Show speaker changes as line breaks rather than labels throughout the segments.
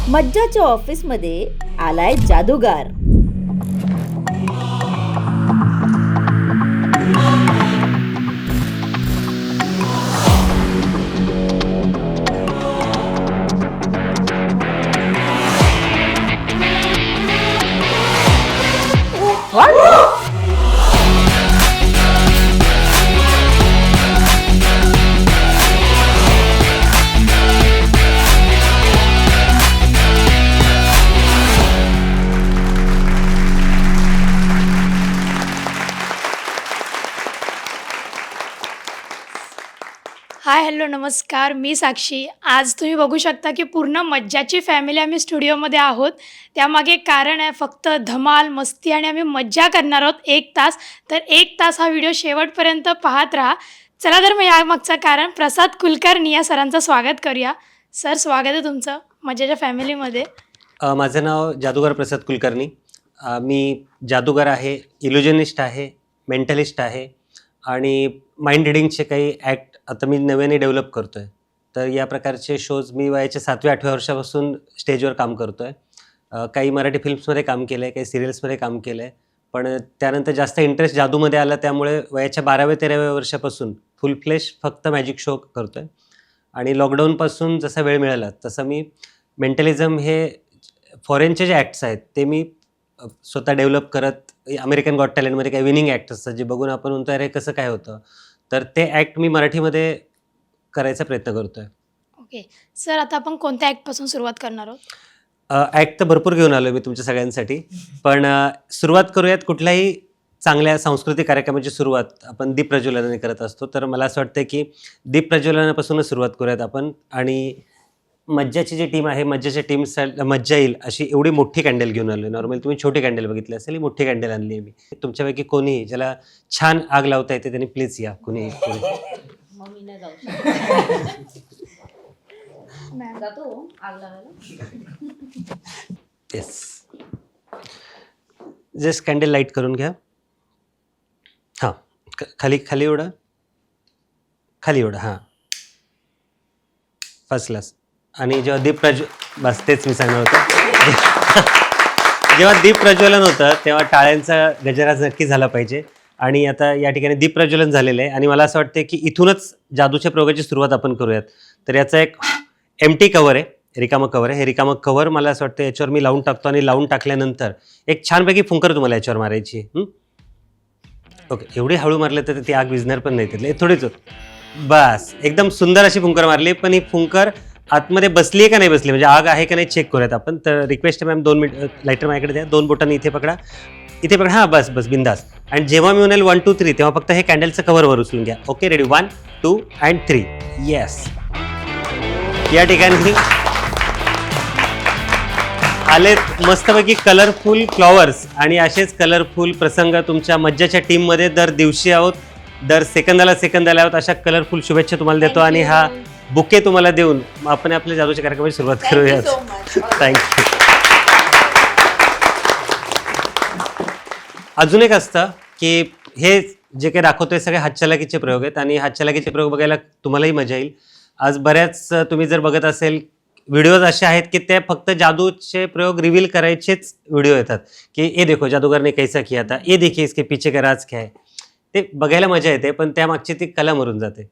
मज्जाच्या ऑफिसमध्ये आलाय जादूगार.
हाय हॅलो नमस्कार, मी साक्षी. आज तुम्ही बघू शकता की पूर्ण मज्जाची फॅमिली आम्ही स्टुडिओमध्ये आहोत. त्यामागे कारण आहे फक्त धमाल, मस्ती आणि आम्ही मज्जा करणार आहोत 1 तास. तर 1 तास हा व्हिडिओ शेवटपर्यंत पाहत राहा. चला तर मग यामागचं कारण प्रसाद कुलकर्णी या सरांचं स्वागत करूया. सर, स्वागत आहे तुमचं मज्जाच्या फॅमिलीमध्ये.
माझं नाव जादूगार प्रसाद कुलकर्णी. मी जादूगार आहे, इल्युजनिस्ट आहे, मेंटलिस्ट आहे आणि माइंड रिडिंगचे काही ॲक्ट आता मी नव्याने डेव्हलप करतो आहे. तर या प्रकारचे शोज मी वयाच्या 7व्या-8व्या वर्षापासून स्टेजवर काम करतो आहे. काही मराठी फिल्म्समध्ये काम केलं आहे, काही सिरियल्समध्ये काम केलं आहे. पण त्यानंतर जास्त इंटरेस्ट जादूमध्ये आला, त्यामुळे वयाच्या 12व्या-13व्या वर्षापासून फुल फ्लेश फक्त मॅजिक शो करतो आहे. आणि लॉकडाऊनपासून जसा वेळ मिळाला तसं मी मेंटलिझम हे फॉरेनचे जे ॲक्ट्स आहेत ते मी स्वतः डेव्हलप करत, अमेरिकन गॉट टॅलेंटमध्ये काही विनिंग ॲक्ट असतात जे बघून आपण म्हणतो अरे कसं काय होतं, तर ते ॲक्ट मी मराठीमध्ये करायचा प्रयत्न करतो आहे.
ओके सर, आता आपण कोणत्या ॲक्टपासून सुरुवात करणार आहोत?
ॲक्ट तर भरपूर घेऊन आलो मी तुमच्या सगळ्यांसाठी, पण सुरुवात करूयात कुठल्याही चांगल्या सांस्कृतिक कार्यक्रमाची सुरुवात आपण दीप प्रज्वलनाने करत असतो. तर मला असं वाटतं की दीप प्रज्वलनापासूनच सुरुवात करूयात आपण. आणि मज्जाची जी टीम आहे, मज्जाच्या टीमसाठी मज्जा येईल अशी एवढी मोठी कॅन्डल घेऊन आलो आहे. नॉर्मली तुम्ही छोटी कॅन्डल बघितली असेल, ही मोठी कॅन्डल आणली आहे मी. तुमच्यापैकी कोणीही ज्याला छान आग लावता येते त्यांनी प्लीज या. कोणी येस, जस्ट कॅन्डल लाईट करून घ्या. हां, खाली खाली उडा, खाली उडा. हां, फर्स्ट क्लास. आणि जेव्हा दीप बस तेच मी सांगणार होतं. जेव्हा दीप प्रज्वलन होतं तेव्हा टाळ्यांचा गजराज नक्की झाला पाहिजे. आणि आता या ठिकाणी दीप प्रज्वलन झालेलं आहे आणि मला असं वाटतं की इथूनच जादूच्या प्रयोगाची सुरुवात आपण करूयात. तर याचा एक एम्प्टी कवर आहे, रिकामं कवर आहे. हे रिकामं कवर मला असं वाटतं याच्यावर मी लावून टाकतो आणि लावून टाकल्यानंतर एक छानपैकी फुंकर तुम्हाला याच्यावर मारायची. ओके, एवढी हळू मारले तर ती आग विझणार पण नाही तिथले, थोडीच होत. बस, एकदम सुंदर अशी फुंकर मारली. पण ही फुंकर आतमध्ये बसली आहे का नाही बसली, म्हणजे आग आहे का नाही चेक करूयात आपण. तर रिक्वेस्ट आहे मॅम, 2 मिनिट लायटर माझ्याकडे द्या. 2 बोटांनी इथे पकडा, इथे पकडा. हां, बस बस, बिंदास. आणि जेव्हा मी म्हणाल 1 2 3 तेव्हा फक्त हे कॅन्डलचं कव्हरवर उचलून घ्या. Okay, ready, 1 2 and 3. येस, या ठिकाणी आलेत मस्तपैकी कलरफुल फ्लॉवर्स. आणि असेच कलरफुल प्रसंग तुमच्या मज्जाच्या टीममध्ये दर दिवशी आहोत, दर सेकंदाला आहोत. अशा कलरफुल शुभेच्छा तुम्हाला देतो आणि हा बुके तुम्हाला देऊन आपण आपल्या जादूच्या कार्यक्रमाची सुरुवात करूयात. थँक्यू. अजून एक असतं की हे जे काही दाखवतोय सगळे हातचलाकीचे प्रयोग आहेत आणि हातचलाकीचे प्रयोग बघायला तुम्हालाही मजा येईल. आज बऱ्याच तुम्ही जर बघत असेल व्हिडिओज असे आहेत की ते फक्त जादूचे प्रयोग रिव्हील करायचेच व्हिडिओ येतात की ये देखो जादूगर ने कैसा किया था, ये देखिए इसके पीछे का राज क्या है. ते बघायला मजा येते, पण त्यामागची ती कला मरून जाते.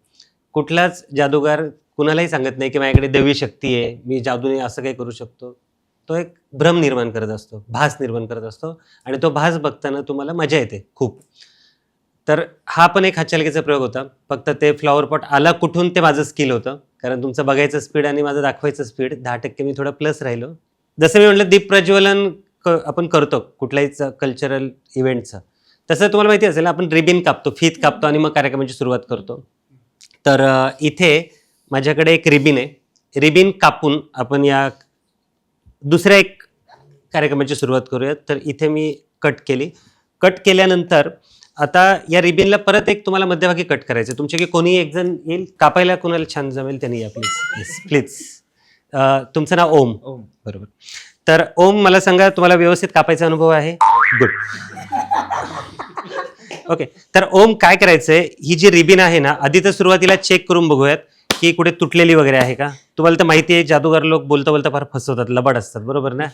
कुठलाच जादूगार कुणालाही सांगत नाही की माझ्याकडे दैवी शक्ती आहे, मी जादूने असं काही करू शकतो. तो एक भ्रम निर्माण करत असतो, भास निर्माण करत असतो आणि तो भास बघताना तुम्हाला मजा येते खूप. तर हा पण एक हातचलाकीचा प्रयोग होता. फक्त ते फ्लॉवर पॉट आला कुठून ते माझं स्किल होतं, कारण तुमचं बघायचं स्पीड आणि माझं दाखवायचं स्पीड 10% मी थोडं प्लस राहिलो. जसं मी म्हटलं दीप प्रज्वलन आपण करतो कुठल्याहीच कल्चरल इव्हेंटचं, तसं तुम्हाला माहिती असेल आपण रिबिन कापतो, फीत कापतो आणि मग कार्यक्रमाची सुरुवात करतो. तर इथे माझ्याकडे एक रिबिन आहे. रिबिन कापून आपण या दुसऱ्या एक कार्यक्रमाची सुरुवात करूयात. तर इथे मी कट केली. कट केल्यानंतर आता या रिबिनला परत एक तुम्हाला मध्यभागी कट करायचं. तुमचे की कोणी एक जण येईल कापायला, कोणाला छान जमेल त्यांनी या प्लीज. Yes please. तुमचं नाव ओम? ओम, बरोबर. तर ओम, मला सांगा तुम्हाला व्यवस्थित कापायचा अनुभव आहे? गुड. ओके, तर ओम काय करायचंय, ही जी रिबिन आहे ना, आधी तर सुरुवातीला चेक करून बघूयात की कुठे तुटलेली वगैरे आहे का? तुम्हाला तर माहिती आहे जादूगार लोक बोलता बोलता फार फसवतात, लबाड असतात, बरोबर ना?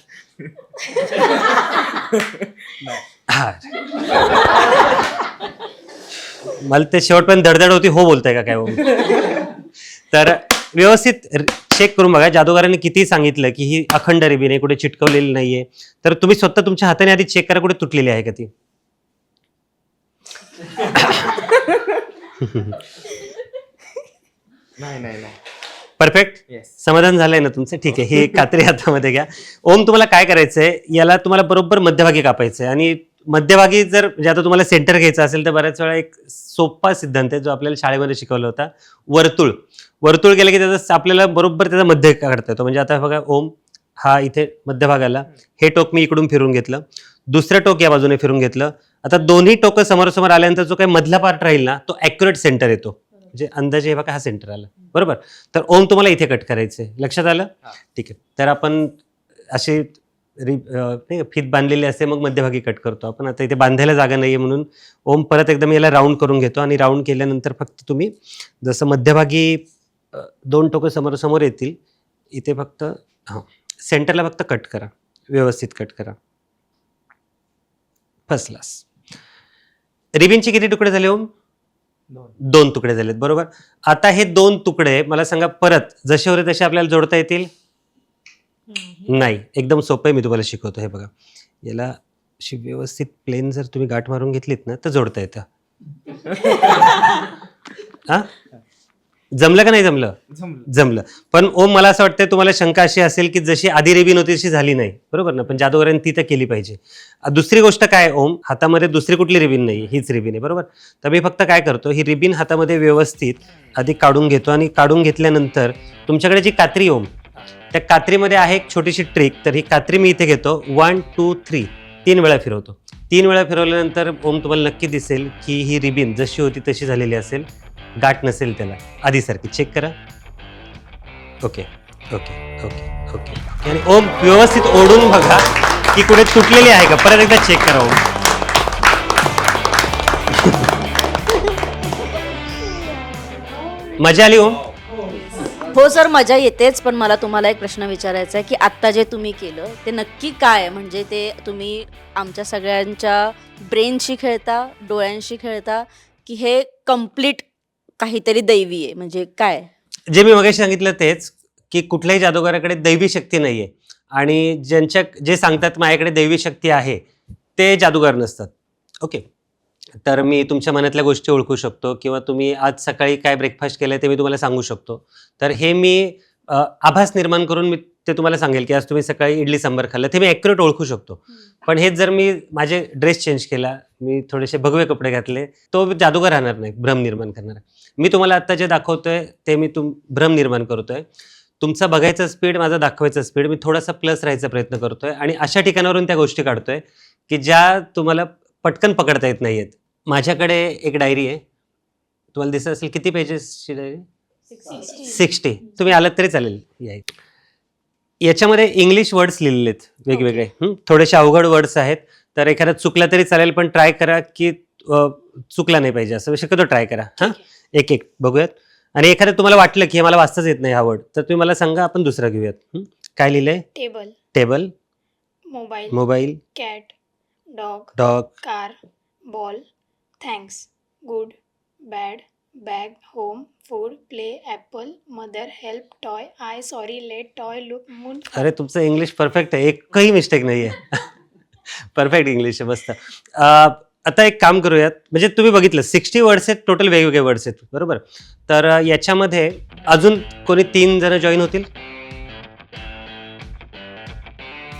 हा. मला ते शेवटपर्यंत धडधड होती, हो बोलताय का काय हो? तर व्यवस्थित चेक करून बघा. जादूगारांनी किती सांगितलं की ही अखंड रिबीन आहे, कुठे चिटकवलेली नाहीये, तर तुम्ही स्वतः तुमच्या हाताने आधी चेक करा कुठे तुटलेली आहे का ती.
नाही.
Perfect,
yes.
समाधान झालंय ना तुमचं? ठीक आहे, ही कात्री हातामध्ये घ्या. ओम, तुम्हाला काय करायचंय, याला तुम्हाला बरोबर मध्यभागी कापायचंय. आणि मध्यभागी जर म्हणजे आता तुम्हाला सेंटर घ्यायचं असेल तर बऱ्याच वेळा एक सोपा सिद्धांत आहे जो आपल्याला शाळेमध्ये शिकवला होता, वर्तुळ. वर्तुळ केलं की त्याचा आपल्याला बरोबर त्याचा मध्य काढता येतो. म्हणजे आता बघा, ओम हा इथे मध्यभागाला, हे टोक मी इकडून फिरून घेतलं, दुसरं टोक या बाजूने फिरून घेतलं. आता दोन्ही टोकं समोरासमोर आल्यानंतर जो काही मधला पार्ट राहील ना तो ॲक्युरेट सेंटर येतो. म्हणजे अंदाजे हे बघा हा सेंटर आला, बरोबर. तर ओम तुम्हाला इथे कट करायचंय, लक्षात आलं? ठीक आहे. तर आपण अशी नाही फीत बांधलेली असते, मग मध्यभागी कट करतो आपण. आता इथे बांधायला जागा नाहीये म्हणून ओम परत एकदम याला राऊंड करून घेतो. आणि राऊंड केल्यानंतर फक्त तुम्ही जसं मध्यभागी दोन टोकं समोरासमोर येतील, इथे फक्त हां सेंटरला फक्त कट करा, व्यवस्थित कट करा. First class. रिबिनचे किती तुकडे झाले ओम? 2 तुकडे झालेत, बरोबर. आता हे 2 तुकडे मला सांगा परत जसे होते तसे आपल्याला जोडता येतील? नाही. एकदम सोपं आहे, मी तुम्हाला शिकवतो. हे बघा, याला अशी व्यवस्थित प्लेन जर तुम्ही गाठ मारून घेतलीत ना तर जोडता येतं. हा, जमलं का नाही जमलं? जमलं. पण ओम, मला असं वाटतं तुम्हाला शंका अशी असेल की जशी आधी रिबीन होती तशी झाली नाही, बरोबर ना? पण जादूगारांनी ती तर केली पाहिजे. दुसरी गोष्ट काय ओम, हातामध्ये दुसरी कुठली रिबीन नाही, हीच रिबीन आहे, बरोबर. तर मी फक्त काय करतो, ही रिबीन हातामध्ये व्यवस्थित आधी काढून घेतो. आणि काढून घेतल्यानंतर तुमच्याकडे जी कात्री ओम, त्या कात्रीमध्ये आहे एक छोटीशी ट्रिक. तर ही कात्री मी इथे घेतो, 1 2 3 3 वेळा फिरवतो. 3 वेळा फिरवल्यानंतर ओम तुम्हाला नक्की दिसेल की ही रिबीन जशी होती तशी झालेली असेल, गाठ नसेल त्याला, आधीसारखी. चेक करा. Okay okay okay okay. आणि ओम व्यवस्थित ओढून बघा की कुठे तुटलेली आहे का, परत एकदा चेक करा ओम. मजा आली ओम?
हो सर, मजा येतेच. पण मला तुम्हाला एक प्रश्न विचारायचा आहे की आत्ता जे तुम्ही केलं ते नक्की काय आहे? म्हणजे ते तुम्ही आमच्या सगळ्यांच्या ब्रेनशी खेळता, डोळ्यांशी खेळता, की हे कम्प्लीट काहीतरी दैवी आहे? म्हणजे काय?
जे मी मगाशी सांगितलं तेच, की कुठल्याही जादूगाराकडे दैवी शक्ती नाहीये. आणि जे सांगतात माझ्याकडे दैवी शक्ती आहे ते जादूगार नसतात. ओके. तर मी तुमच्या मनातल्या गोष्टी ओळखू शकतो, किंवा तुम्ही आज सकाळी काय ब्रेकफास्ट केलं ते मी तुम्हाला सांगू शकतो. तर हे मी आभास निर्माण करून मी ते तुम्हाला सांगेल की आज तुम्ही सकाळी इडली सांबार खाल्लं, ते मी ॲक्युरेट ओळखू शकतो. पण हेच जर मी माझे ड्रेस चेंज केला, मी थोडेसे भगवे कपडे घातले, तो जादूगार राहणार नाही, भ्रम निर्माण करणार. मी तुम्हाला आत्ता जे दाखवतोय ते मी भ्रम निर्माण करतोय. तुमचा बघायचा स्पीड, माझा दाखवायचा स्पीड, मी थोडासा प्लस राहायचा प्रयत्न करतोय. आणि अशा ठिकाणावरून त्या गोष्टी काढतोय की ज्या तुम्हाला पटकन पकडता येत नाहीयेत. माझ्याकडे एक डायरी आहे, तुम्हाला दिसत असेल. किती पेजेसची डायरी? 60. तुम्ही आलात तरी चालेल. याच्यामध्ये इंग्लिश वर्ड्स लिहिलेले आहेत वेगवेगळे. थोडेसे अवघड वर्ड्स आहेत, तर एखादा चुकला तरी चालेल, पण ट्राय करा की चुकला नाही पाहिजे, असं शक्यतो ट्राय करा. हां, एक एक बघूयात. आणि एखादं तुम्हाला वाटलं की मला वाचताच येत नाही हा वर्ड, तर तुम्ही मला सांगा, आपण दुसरा घेऊयात. काय लिहिलंय?
Table,
table,
mobile,
mobile,
cat, dog,
dog,
car, ball, thanks, good, bad, bag, home, food, play, apple, mother, help, toy, I, sorry, late, toy, look, moon.
अरे तुमचं इंग्लिश परफेक्ट आहे, एकही मिस्टेक नाही आहे. परफेक्ट इंग्लिश आहे, मस्त. आता एक काम करूयात, म्हणजे तुम्ही बघितलं 60 वर्ड्स आहेत, टोटल वेगवेगळे वर्ड्स आहेत, बरोबर. तर याच्यामध्ये अजून कोणी 3 जण जॉईन होतील?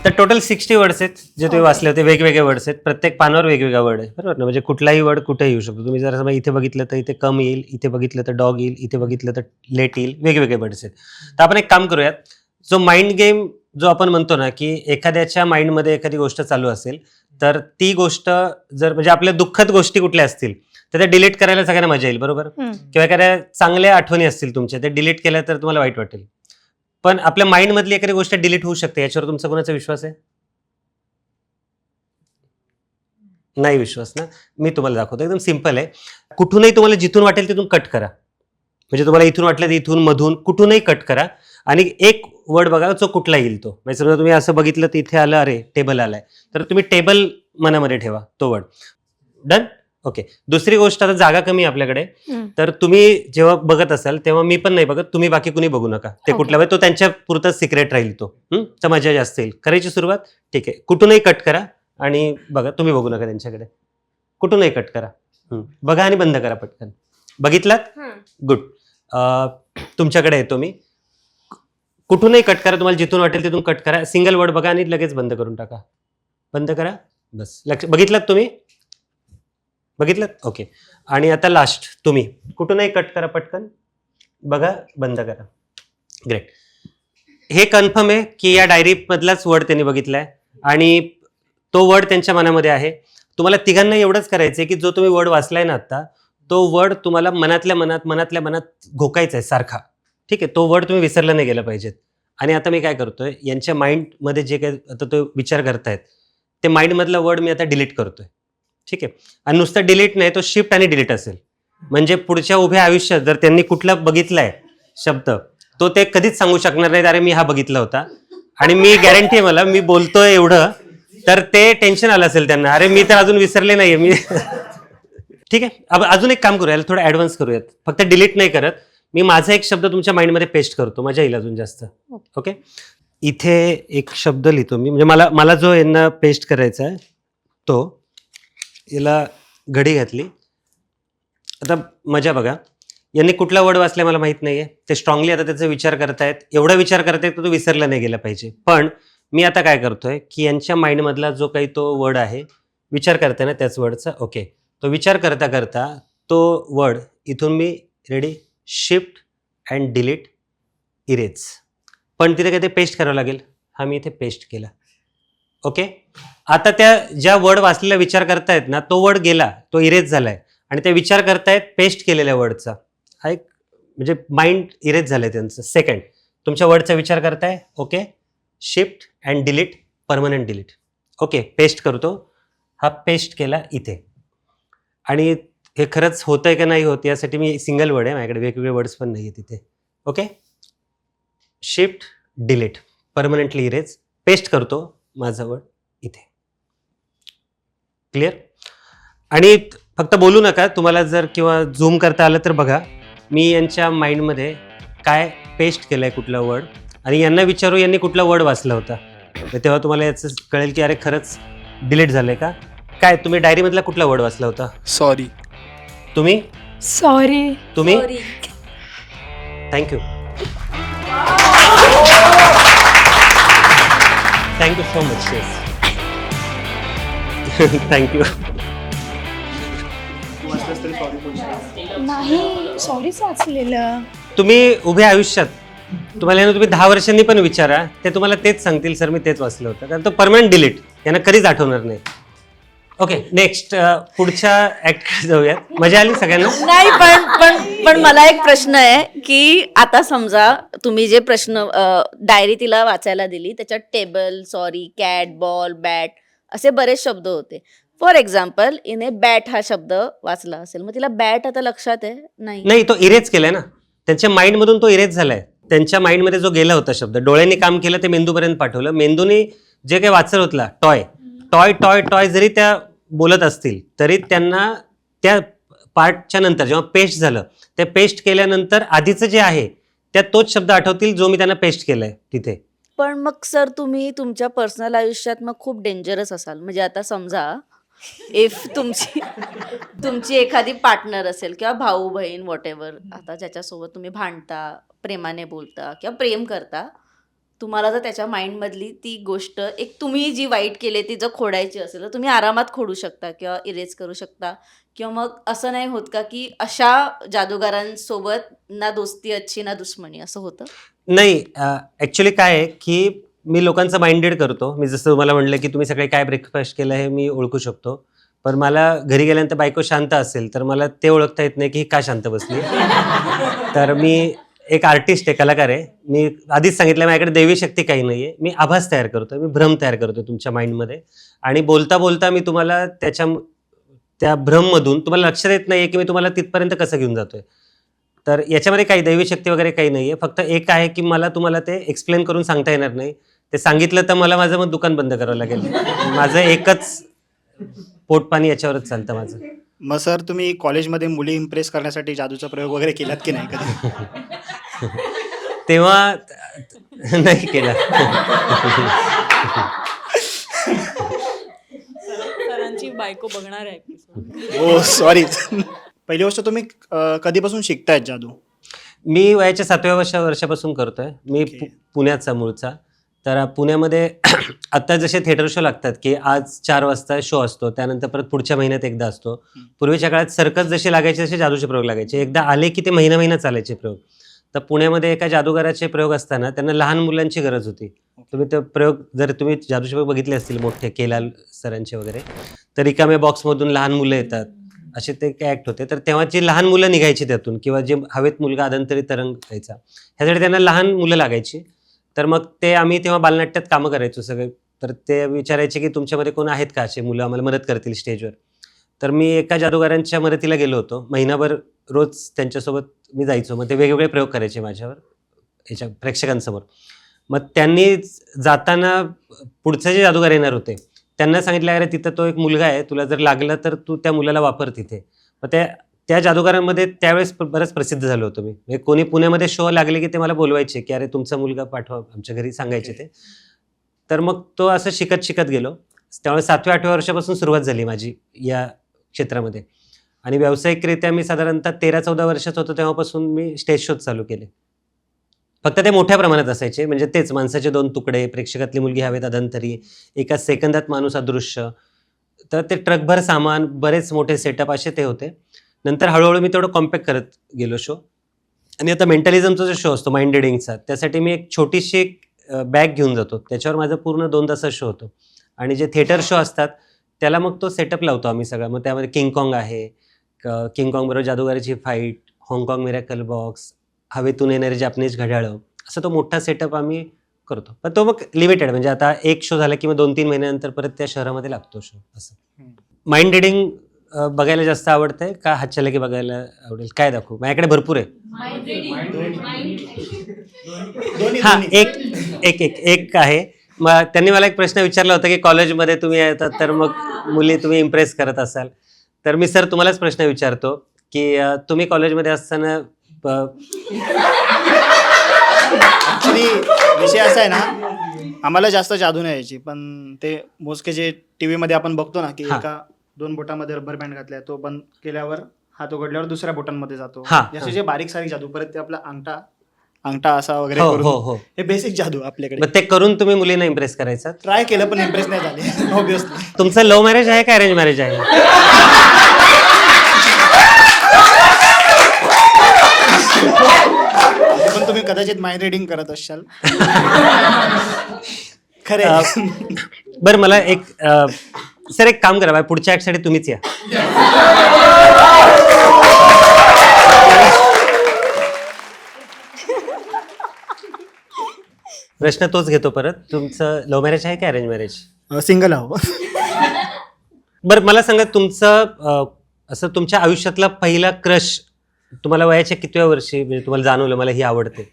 तर टोटल 60 वर्ड्स आहेत जे तुम्ही वाचले होते, वेगवेगळे वर्ड्स आहेत, प्रत्येक पानावर वेगवेगळा वर्ड आहे, बरोबर ना. म्हणजे कुठलाही वर्ड कुठेही येऊ शकतो. तुम्ही जर समजा इथे बघितलं तर इथे कम येईल, इथे बघितलं तर डॉग येईल, इथे बघितलं तर लेट येईल, वेगवेगळे वर्ड्स आहेत. तर आपण एक काम करूयात, जो माइंड गेम जो आपण म्हणतो ना, की एखाद्याच्या माइंडमध्ये एखादी गोष्ट चालू असेल, तर ती गोष्ट जर म्हणजे आपल्या दुःखद गोष्टी कुठल्या असतील तर त्या डिलीट करायला सगळ्यांना मजा येईल, बरोबर. किंवा एखाद्या चांगल्या आठवणी असतील तुमच्या, ते डिलीट केल्या तर तुम्हाला वाईट वाटेल. पण आपल्या माइंडमधली एखादी गोष्ट डिलीट होऊ शकते, याच्यावर तुमचा कोणाचा विश्वास आहे? नाही विश्वास ना. मी तुम्हाला दाखवतो, एकदम सिंपल आहे. कुठूनही तुम्हाला जिथून वाटेल तिथून कट करा. म्हणजे तुम्हाला इथून वाटलं तर इथून मधून कुठूनही कट करा आणि एक वर्ड बघा जो कुठला येईल तो. म्हणजे समजा तुम्ही असं बघितलं तर इथे आलं, अरे टेबल आलाय, तर तुम्ही टेबल मनामध्ये ठेवा तो वर्ड. डन. ओके. दुसरी गोष्ट, आता जागा कमी आहे आपल्याकडे, तर तुम्ही जेव्हा बघत असाल तेव्हा मी पण नाही बघत, तुम्ही बाकी कुणी बघू नका. ते
Okay.
कुठला वेळ तो त्यांच्या पुरतं सिक्रेट राहील तो. तर मजा जास्त येईल. करायची सुरुवात. ठीक आहे. कुठूनही कट करा आणि बघा, तुम्ही बघू नका त्यांच्याकडे. कुठूनही कट करा. बघा आणि बंद करा पटकन. बघितलात? गुड. तुमच्याकडे येतो मी. कुठूनही कट करा, तुम्हाला जिथून वाटेल तिथून कट करा. सिंगल वर्ड बघा आणि लगेच बंद करून टाका. बंद करा. बस. बघितलात तुम्ही? बघितलं? ओके. आणि आता लास्ट तुम्ही कुठूनही कट करा पटकन. बघा, बंद करा. ग्रेट. हे कन्फर्म आहे की या डायरीमधलाच वर्ड त्यांनी बघितलाय आणि तो वर्ड त्यांच्या मनामध्ये आहे. तुम्हाला तिघांना एवढंच करायचंय की जो तुम्ही वर्ड वाचलाय ना आता, तो वर्ड तुम्हाला मनातल्या मनात घोकायचा आहे सारखा. ठीक आहे. तो वर्ड तुम्ही विसरला नाही गेला पाहिजेत. आणि आता मी काय करतोय, यांच्या माइंडमध्ये जे काही आता तो विचार करतायत ते माइंडमधला वर्ड मी आता डिलीट करतोय. ठीक आहे. आणि नुसतं डिलीट नाही, तो शिफ्ट आणि डिलीट असेल. म्हणजे पुढच्या उभ्या आयुष्यात जर त्यांनी कुठला बघितलाय शब्द, तो ते कधीच सांगू शकणार नाहीत, अरे मी हा बघितला होता. आणि मी गॅरंटी आहे मला, मी बोलतोय एवढं, तर ते टेन्शन आलं असेल त्यांना, अरे मी तर अजून विसरले नाहीये मी. ठीक आहे. अजून एक काम करूया, थोडं ऍडव्हान्स करूयात. फक्त डिलीट नाही करत, मी माझा एक शब्द तुमच्या माइंडमध्ये पेस्ट करतो, मजा येईल अजून जास्त. ओके. इथे एक शब्द लिहितो मी, म्हणजे मला जो यांना पेस्ट करायचा आहे तो, याला घडी घातली. आता मजा बघा, यांनी कुठला वर्ड वाचलाय मला माहित नाहीये. ते स्ट्रॉंगली आता त्याचा विचार करतायत, एवढा विचार करतायत तर तो विसरला नाही गेला पाहिजे. पण मी आता काय करतोय की यांच्या माइंडमधला जो काही तो वर्ड आहे, विचार करताय ना त्याच वर्डचा. ओके. तो विचार करता करता तो वर्ड इथून मी ready shift and delete erase. पण तिथे काय ते पेस्ट करावं लागेल. हा मी इथे पेस्ट केला. ओके. आता त्या ज्या वर्ड वाचलेला विचार करतायत ना, तो वर्ड गेला, तो इरेज झालाय आणि ते विचार करतायत पेस्ट केलेल्या वर्डचा. हा एक म्हणजे माइंड इरेज झालंय त्यांचं. सेकंड, तुमच्या वर्डचा विचार करताय. Okay. Shift and delete, permanent delete. Okay. Paste करतो. हा पेस्ट केला इथे. आणि हे खरंच होतंय का नाही होत यासाठी मी सिंगल वर्ड आहे, माझ्याकडे वेगवेगळे वर्ड्स पण नाही आहे तिथे. Okay. Shift delete, permanently erase, paste करतो माझा वर्ड इथे. क्लिअर? आणि फक्त बोलू नका. तुम्हाला जर किंवा झूम करता आलं तर बघा, मी यांच्या माइंडमध्ये काय पेस्ट केलंय कुठला वर्ड, आणि यांना विचारू यांनी कुठला वर्ड वाचला होता. तेव्हा तुम्हाला याचं कळेल की अरे खरंच डिलीट झालंय का काय. तुम्ही डायरीमधला कुठला वर्ड वाचला होता?
सॉरी.
तुम्ही?
सॉरी.
तुम्ही? Thank you. Thank you so much. Thank you.
नाही, सॉरीच वाचलेलं.
तुम्ही उभ्या आयुष्यात तुम्हाला तुम्ही 10 वर्षांनी पण विचारा, ते तुम्हाला तेच सांगतील, सर मी तेच वाचलं होतं. कारण तो परमनंट डिलीट यांना कधीच आठवणार नाही. ओके. नेक्स्ट पुढच्या ऍक्ट जाऊयात. मजा आली सगळ्यांना?
नाही, पण मला एक प्रश्न आहे की आता समजा तुम्ही जे प्रश्न डायरी तिला वाचायला दिली, त्याच्यात table, sorry, cat, ball, bat असे बरेच शब्द होते. फॉर एक्झाम्पल, इने बॅट हा शब्द वाचला असेल, मग तिला बॅट आता लक्षात आहे
नाही, तो इरेज केलाय ना त्यांच्या माइंडमधून. तो इरेज झालाय त्यांच्या माइंडमध्ये. जो गेला होता शब्द, डोळ्यांनी काम केलं, ते मेंदूपर्यंत पाठवलं. मेंदूने जे काही वाचलं होतं टॉय टॉय टॉय टॉय जरी त्या बोलत असतील तरी त्यांना त्या पार्टच्या नंतर जेव्हा पेस्ट झालं, ते पेस्ट केल्यानंतर आधीचं जे आहे त्यात तोच शब्द आठवतील जो मी त्यांना पेस्ट केलाय तिथे.
पण मग सर तुम्ही तुमच्या पर्सनल आयुष्यात मग खूप डेंजरस असाल. म्हणजे आता समजा इफ तुमची एखादी पार्टनर असेल किंवा भाऊ बहीण वॉट एव्हर, आता ज्याच्यासोबत तुम्ही भांडता, प्रेमाने बोलता किंवा प्रेम करता, तुम्हाला जर त्याच्या माइंडमधली ती गोष्ट एक तुम्ही जी वाईट केली ती जर खोडायची असेल तर तुम्ही आरामात खोडू शकता किंवा इरेज करू शकता. किंवा मग असं नाही होत का की अशा जादूगारांसोबत ना दोस्ती अच्छी ना दुश्मनी, असं होतं?
नाही, ॲक्च्युली काय आहे की मी लोकांचं माइंड रीड करतो. मी जसं तुम्हाला म्हटलं की तुम्ही सकाळी काय ब्रेकफास्ट केलं हे मी ओळखू शकतो. पण मला घरी गेल्यानंतर बायको शांत असेल तर मला ते ओळखता येत नाही की ही का शांत बसली. तर मी एक आर्टिस्ट आहे, कलाकार आहे. मी आधीच सांगितलं माझ्याकडे दैवी शक्ती काही नाही आहे. मी आभास तयार करतो, मी भ्रम तयार करतो तुमच्या माइंडमध्ये. आणि बोलता बोलता मी तुम्हाला त्या भ्रममधून तुम्हाला लक्षात येत नाही की मी तुम्हाला तिथपर्यंत कसं घेऊन जातोय. तर याच्यामध्ये काही दैवी शक्ती वगैरे काही नाही आहे. फक्त एक आहे की मला तुम्हाला ते एक्सप्लेन करून सांगता येणार नाही. ते सांगितलं तर मला माझं मग दुकान बंद करावं लागेल. माझं एकच पोटपाणी याच्यावरच चालतं माझं.
मग सर तुम्ही कॉलेजमध्ये मुली इम्प्रेस करण्यासाठी जादूचा प्रयोग वगैरे केलात की नाही कधी?
तेव्हा नाही केलं.
सरांची बायको बघणार आहे episode.
हो सॉरी. पहिली गोष्ट तुम्ही कधीपासून शिकतायत जादू?
मी वयाच्या 7व्या वर्षापासून करतोय. मी
Okay.
पुण्याचा मूळचा. तर पुण्यामध्ये आता जसे थिएटर शो लागतात की आज 4 वाजता शो असतो, त्यानंतर परत पुढच्या महिन्यात एकदा असतो. पूर्वीच्या काळात सर्कस जसे लागायचे तसे जादूचे प्रयोग लागायचे. एकदा आले की ते महिना चालायचे प्रयोग. तर पुण्यामध्ये एका जादूगाराचे प्रयोग असताना त्यांना लहान मुलांची गरज होती. तुम्ही ते प्रयोग जर तुम्ही जादूचे प्रयोग बघितले असतील मोठे केलाल सरांचे वगैरे, तर रिकाम्या बॉक्समधून लहान मुलं येतात असे ते काय ॲक्ट होते. तर तेव्हाची लहान मुलं निघायची त्यातून किंवा जे हवेत मुलगा अदंतरी तरंग व्हायचा ह्यासाठी त्यांना लहान मुलं लागायची. तर मग ते आम्ही तेव्हा बालनाट्यात कामं करायचो सगळे. तर ते विचारायचे की तुमच्यामध्ये कोण आहेत का असे मुलं आम्हाला मदत करतील स्टेजवर. तर मी एका जादूगारांच्या मदतीला गेलो होतो. महिनाभर रोज त्यांच्यासोबत मी जायचो. मग ते वेगवेगळे प्रयोग करायचे माझ्यावर याच्या प्रेक्षकांसमोर. मग त्यांनी जाताना पुढचे जे जादूगार येणार होते त्यांना सांगितलं अरे तिथं तो एक मुलगा आहे, तुला जर लागलं तर तू त्या मुलाला वापर तिथे. मग त्या जादूगारांमध्ये त्यावेळेस बरंच प्रसिद्ध झालो होतो मी. म्हणजे कोणी पुण्यामध्ये शो लागले की ते मला बोलवायचे की अरे तुमचा मुलगा पाठवा आमच्या घरी, सांगायचे ते. तर मग तो असं शिकत गेलो. त्यामुळे 7व्या-8व्या वर्षापासून सुरुवात झाली माझी या क्षेत्रामध्ये. आणि व्यावसायिकरित्या मी साधारणतः 13-14 वर्षाचा होतो तेव्हापासून मी स्टेज शोज चालू केले. फक्त ते मोठ्या प्रमाणात असायचे. म्हणजे तेच माणसाचे 2 तुकडे, प्रेक्षकातली मुलगी हवेत अदंतरी, एका सेकंदात माणूस अदृश्य. तर ते ट्रकभर सामान, बरेच मोठे सेटअप असे ते होते. नंतर हळूहळू मी तेवढं कॉम्पॅक्ट करत गेलो शो. आणि आता मेंटलिझमचा जो शो असतो माइंड रिडिंगचा, त्यासाठी मी एक छोटीशी बॅग घेऊन जातो. त्याच्यावर माझा पूर्ण 2 तासाचा शो होतो. आणि जे थिएटर शो असतात त्याला मग तो सेटअप लावतो आम्ही सगळा. मग त्यामध्ये किंगकॉंग आहे, किंगकॉंग बरोबर जादूगाराची फाईट, हाँगकाँग मिरॅकल बॉक्स, हवेतून येणारे जॅपनीज घड्याळं, असा तो मोठा सेटअप आम्ही करतो. पण तो मग लिमिटेड, म्हणजे आता एक शो झाला किंवा 2-3 महिन्यानंतर परत त्या शहरामध्ये लागतो शो असं. माइंड रिडिंग बघायला जास्त आवडतंय का हातचलाकी बघायला आवडेल? काय दाखवू? माझ्याकडे भरपूर आहे. हा एक आहे. मग त्यांनी मला एक प्रश्न विचारला होता की कॉलेजमध्ये तुम्ही येतात तर मग मुली तुम्ही इम्प्रेस करत असाल. तर मी सर तुम्हालाच प्रश्न विचारतो की तुम्ही कॉलेजमध्ये असताना
ॲक्च्युली विषय असा आहे ना, आम्हाला जास्त जादू नाही यायची, पण ते मोजके जे टी व्हीमध्ये आपण बघतो ना की एका 2 बोटामध्ये रबर बँड घातलाय, तो बंद केल्यावर हात उघडल्यावर दुसऱ्या बोटांमध्ये जातो. जसे जे बारीक सारीक जादू, परत ते आपला अंगठा असा वगैरे करून, हे बेसिक जादू आपल्याकडे.
ते करून तुम्ही मुलींना इम्प्रेस करायचा?
ट्राय केलं पण इम्प्रेस नाही झाले ऑब्विसली.
तुमचं लव्ह मॅरेज आहे का अरेंज मॅरेज आहे?
पण तुम्ही कदाचित माइंड रिडिंग करत असाल. खरे.
बरं मला एक सर एक काम करा, पुढच्या ऍक्टसाठी तुम्हीच या. प्रश्न तोच घेतो परत. तुमचं लव्ह मॅरेज आहे का अरेंज मॅरेज?
सिंगल आहो.
बरं मला सांगा, तुमचं असं तुमच्या आयुष्यातला पहिला क्रश तुम्हाला वयाच्या कितव्या वर्षी म्हणजे तुम्हाला जाणवलं मला ही आवडते?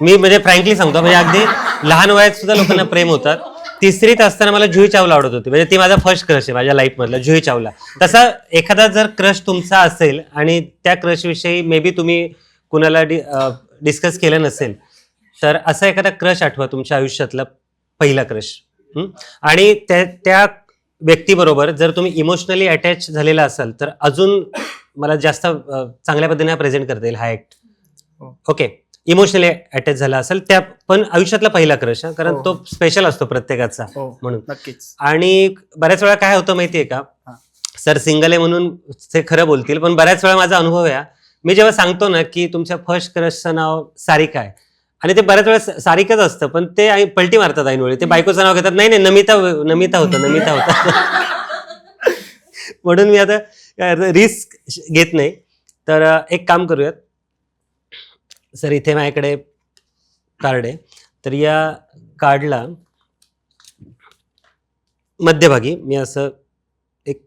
मी म्हणजे फ्रँकली सांगतो, म्हणजे अगदी लहान वयात सुद्धा लोकांना प्रेम होतात. 3रीत असताना मला जुही चावला आवडत होती, म्हणजे ती माझा फर्स्ट क्रश आहे माझ्या लाईफमधला, जुही चावला. तसा एखादा जर क्रश तुमचा असेल आणि त्या क्रश विषयी मे बी तुम्ही कुणाला डिस्कस केलं नसेल, तर असा एखादा क्रश आठवा तुमच्या आयुष्यातला पहिला क्रश. आणि त्या व्यक्तीबरोबर जर तुम्ही इमोशनली अटॅच झालेला असाल तर अजून मला जास्त चांगल्या पद्धतीने प्रेझेंट करता येईल हा ऍक्ट. ओके, इमोशनली अटॅच झाला असेल त्या, पण आयुष्यातला पहिला क्रश, कारण तो स्पेशल असतो प्रत्येकाचा म्हणून.
नक्कीच.
आणि बऱ्याच वेळा काय होतं माहितीये का सर, सिंगल आहे म्हणून ते खरं बोलतील, पण बऱ्याच वेळा माझा अनुभव आहे, मी जेव्हा सांगतो ना की तुमच्या फर्स्ट क्रशचं नाव सारिका आहे, आणि ते बऱ्याच वेळा सारिकाच असतं, पण ते पलटी मारतात ऐनवेळी, ते बायकोचं नाव घेतात. नाही नमिता होता. म्हणून मी आता रिस्क घेत नाही. तर एक काम करूयात सर, इथे माझ्याकडे कार्ड आहे, तर या कार्डला मध्यभागी मी असं एक